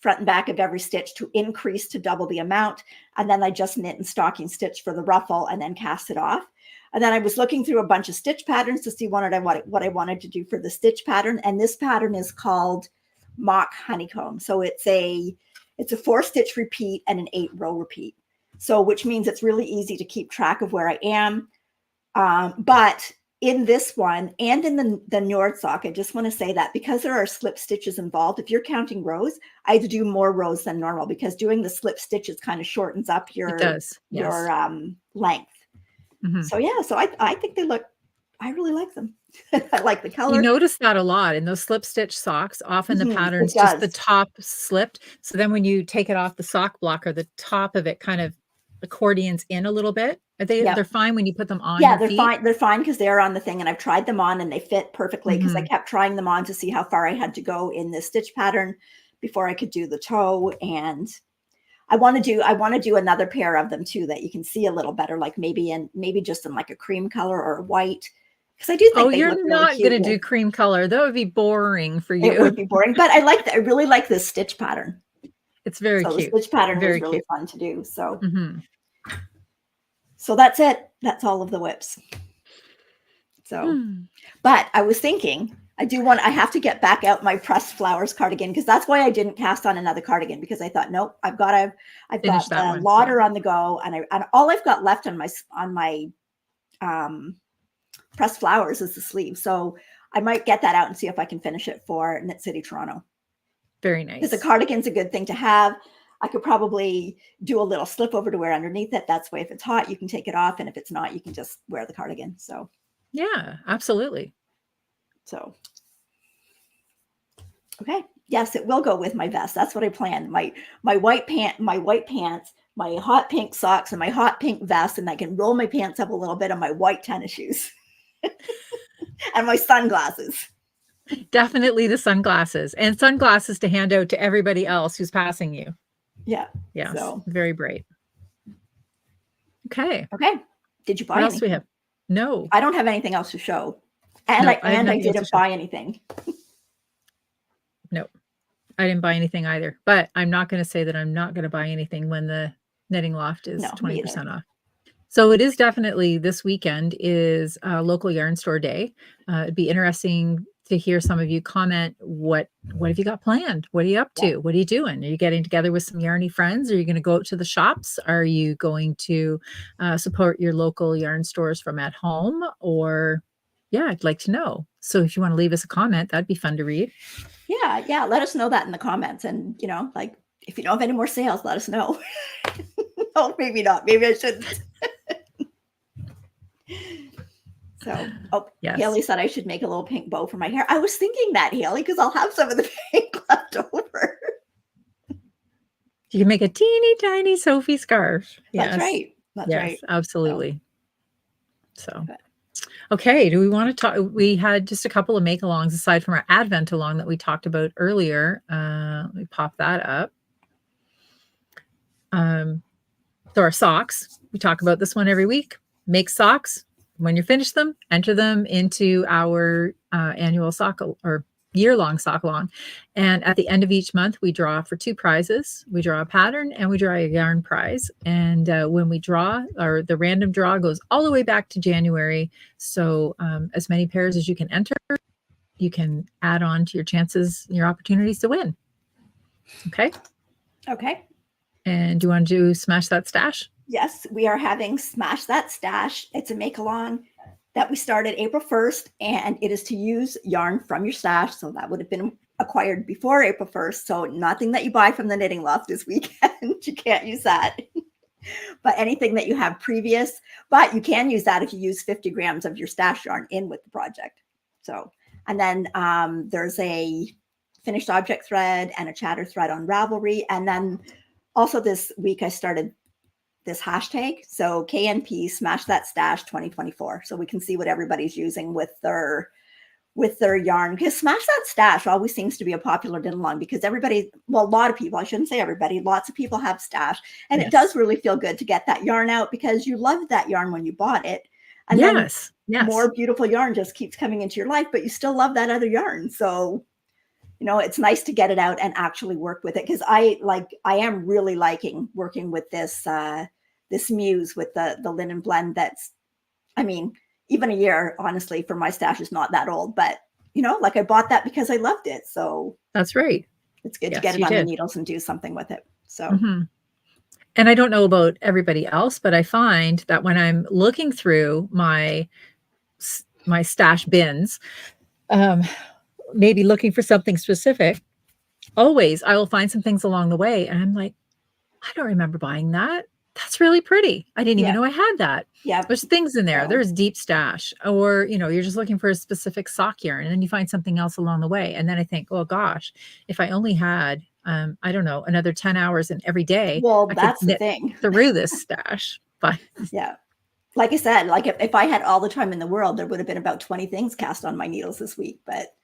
front and back of every stitch to increase to double the amount. And then I just knit and stocking stitch for the ruffle and then cast it off. And then I was looking through a bunch of stitch patterns to see what I wanted to do for the stitch pattern. And this pattern is called Mock Honeycomb. So it's a 4-stitch repeat and an 8-row repeat. So which means it's really easy to keep track of where I am. But in this one and in the Njord sock, I just want to say that because there are slip stitches involved, if you're counting rows, I had to do more rows than normal because doing the slip stitches kind of shortens up your length. Mm-hmm. So yeah, so I think I really like them. I like the color. You notice that a lot in those slip stitch socks. Often the patterns just the top slipped. So then when you take it off the sock blocker, the top of it kind of accordions in a little bit. They're fine when you put them on. Yeah, they're fine because they're on the thing, and I've tried them on and they fit perfectly because I kept trying them on to see how far I had to go in this stitch pattern before I could do the toe. And I want to do another pair of them too that you can see a little better, like maybe just in like a cream color or a white. Because I do think you're not going to do cream color. That would be boring for you. It would be boring, but I really like this stitch pattern. It's very cute. The stitch pattern was really fun to do. So, so that's it. That's all of the whips. So, but I was thinking, I have to get back out my pressed flowers cardigan because that's why I didn't cast on another cardigan because I thought, nope, I've got the lauder on the go, and all I've got left on my pressed flowers is the sleeve. So I might get that out and see if I can finish it for Knit City Toronto. Very nice. Because the cardigan's a good thing to have. I could probably do a little slip over to wear underneath it. That's way if it's hot, you can take it off. And if it's not, you can just wear the cardigan. So yeah, absolutely. So, okay. Yes, it will go with my vest. That's what I planned. My white pants, my hot pink socks, and my hot pink vest. And I can roll my pants up a little bit on my white tennis shoes and my sunglasses. Definitely the sunglasses to hand out to everybody else who's passing you. Yeah. Yeah. So very bright. Okay. Did you buy what anything? Else we have? No. I don't have anything else to show. And I didn't buy anything. No, I didn't buy anything either. But I'm not going to say that I'm not going to buy anything when the Knitting Loft is 20% off. So it is definitely this weekend is local yarn store day. It'd be interesting to hear some of you comment. What have you got planned? What are you up to? What are you doing? Are you getting together with some yarny friends? Are you going to go out to the shops? Are you going to support your local yarn stores from at home? Or I'd like to know. So if you want to leave us a comment, that'd be fun to read. Yeah. Let us know that in the comments. And, like if you know of any more sales, let us know. Oh, maybe not. Maybe I shouldn't. So, yes. Haley said I should make a little pink bow for my hair. I was thinking that, Haley, because I'll have some of the pink left over. You can make a teeny tiny Sophie scarf. Yes. That's right. That's right. Absolutely. So, okay. Do we want to talk? We had just a couple of make-alongs aside from our Advent along that we talked about earlier. Let me pop that up. So our socks, we talk about this one every week. Make socks. When you finish them, enter them into our annual sock or year-long sock along. And at the end of each month, we draw for 2 prizes. We draw a pattern and we draw a yarn prize. And when we draw, or the random draw goes all the way back to January. So as many pairs as you can enter, you can add on to your chances, your opportunities to win. Okay. And do you want to do Smash That Stash? Yes, we are having Smash That Stash. It's a make-along that we started April 1st, and it is to use yarn from your stash. So that would have been acquired before April 1st. So nothing that you buy from the Knitting Loft this weekend. You can't use that. But anything that you have previous, but you can use that if you use 50 grams of your stash yarn in with the project. So, and then there's a finished object thread and a chatter thread on Ravelry. And then also this week I started this hashtag. So KNP Smash That Stash 2024. So we can see what everybody's using with their yarn, because Smash That Stash always seems to be a popular knit along because everybody, well, a lot of people, I shouldn't say everybody, lots of people have stash, and it does really feel good to get that yarn out because you loved that yarn when you bought it. And then more beautiful yarn just keeps coming into your life, but you still love that other yarn. So it's nice to get it out and actually work with it. Cause I am really liking working with this, this Muse with the linen blend. That's, I mean, even a year, honestly, for my stash is not that old, but I bought that because I loved it. So that's right. It's good to get it on the needles and do something with it. So, and I don't know about everybody else, but I find that when I'm looking through my stash bins, maybe looking for something specific, always I will find some things along the way, and I'm like, I don't remember buying that. That's really pretty. I didn't even know I had that. Yeah. There's things in there. There's deep stash, or, you're just looking for a specific sock yarn, and then you find something else along the way. And then I think, oh gosh, if I only had, I don't know, another 10 hours in every day, well, I that's could the thing through this stash. But yeah, like I said, like if I had all the time in the world, there would have been about 20 things cast on my needles this week, but.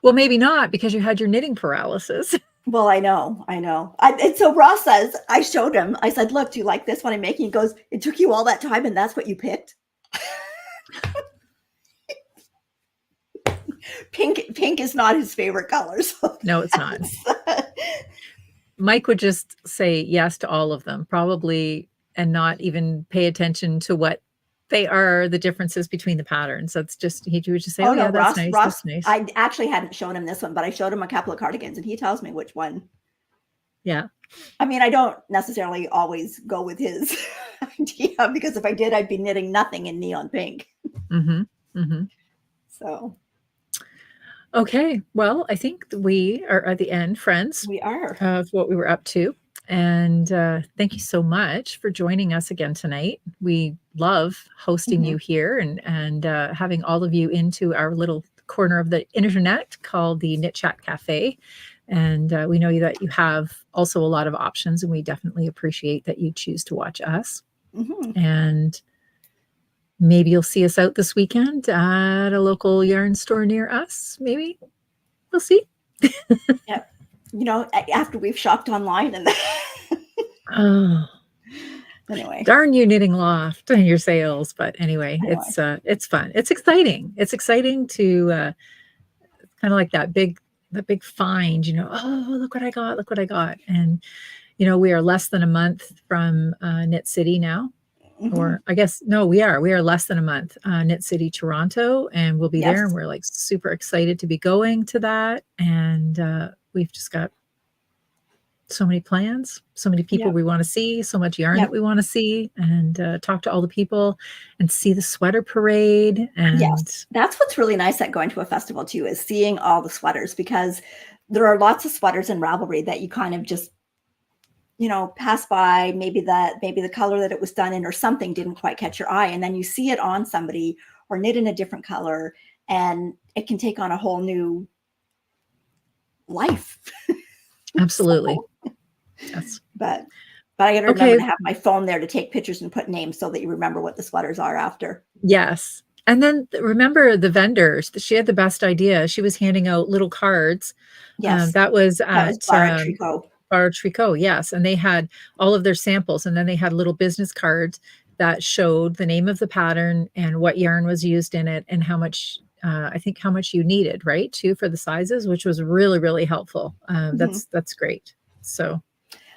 Well, maybe not, because you had your knitting paralysis. Well, I know. And so Ross says, I showed him, I said, look, do you like this one I'm making? He goes, it took you all that time and that's what you picked? Pink is not his favorite color. So no, it's not. Mike would just say yes to all of them, probably, and not even pay attention to what they are, the differences between the patterns. That's just, he would just say, oh, yeah, that's nice. Ross, that's nice. I actually hadn't shown him this one, but I showed him a couple of cardigans and he tells me which one. Yeah. I mean, I don't necessarily always go with his idea, because if I did, I'd be knitting nothing in neon pink. So. Okay. Well, I think we are at the end, friends. We are. Of what we were up to. And thank you so much for joining us again tonight. We love hosting you here and having all of you into our little corner of the internet called the KnitChat Cafe. And we know that you have also a lot of options, and we definitely appreciate that you choose to watch us. And maybe you'll see us out this weekend at a local yarn store near us. Maybe we'll see. Yeah. After we've shopped online and oh, anyway, darn you, Knitting Loft, and your sales. But anyway, it's fun. It's exciting. It's exciting to kind of like that big find. Oh, look what I got. And we are less than a month from Knit City now. Or I guess no, we are less than a month. Knit City, Toronto, and we'll be there, and we're like super excited to be going to that. And we've just got so many plans, so many people we want to see, so much yarn that we want to see, and talk to all the people and see the sweater parade. And that's what's really nice at going to a festival too, is seeing all the sweaters, because there are lots of sweaters in Ravelry that you kind of just pass by, maybe the color that it was done in or something didn't quite catch your eye, and then you see it on somebody or knit in a different color, and it can take on a whole new life. Absolutely. Yes. But I got to remember to have my phone there to take pictures and put names so that you remember what the sweaters are after. Yes. And then remember the vendors. She had the best idea. She was handing out little cards. Yes. That was at Bar Tricot. Bar Tricot, yes. And they had all of their samples, and then they had little business cards that showed the name of the pattern and what yarn was used in it, and how much, I think how much you needed, right, too, for the sizes, which was really, really helpful. That's great. So.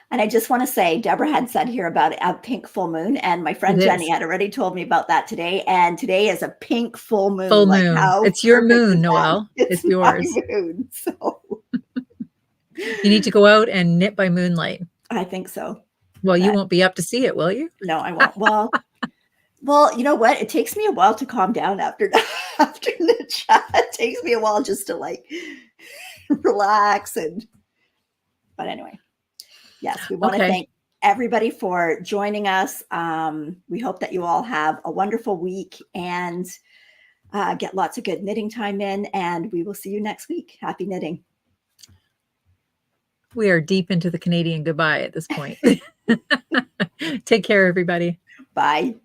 And I just want to say, Deborah had said here about a pink full moon, and my friend Jenny had already told me about that today. And today is a pink full moon. Full moon. It's your moon, Noelle. It's yours. My moon, so. You need to go out and knit by moonlight. I think so. Well, you won't be up to see it, will you? No, I won't. Well, you know what? It takes me a while to calm down after the chat. It takes me a while just to like relax but anyway. Yes, we want to thank everybody for joining us. We hope that you all have a wonderful week and get lots of good knitting time in, and we will see you next week. Happy knitting. We are deep into the Canadian goodbye at this point. Take care, everybody. Bye.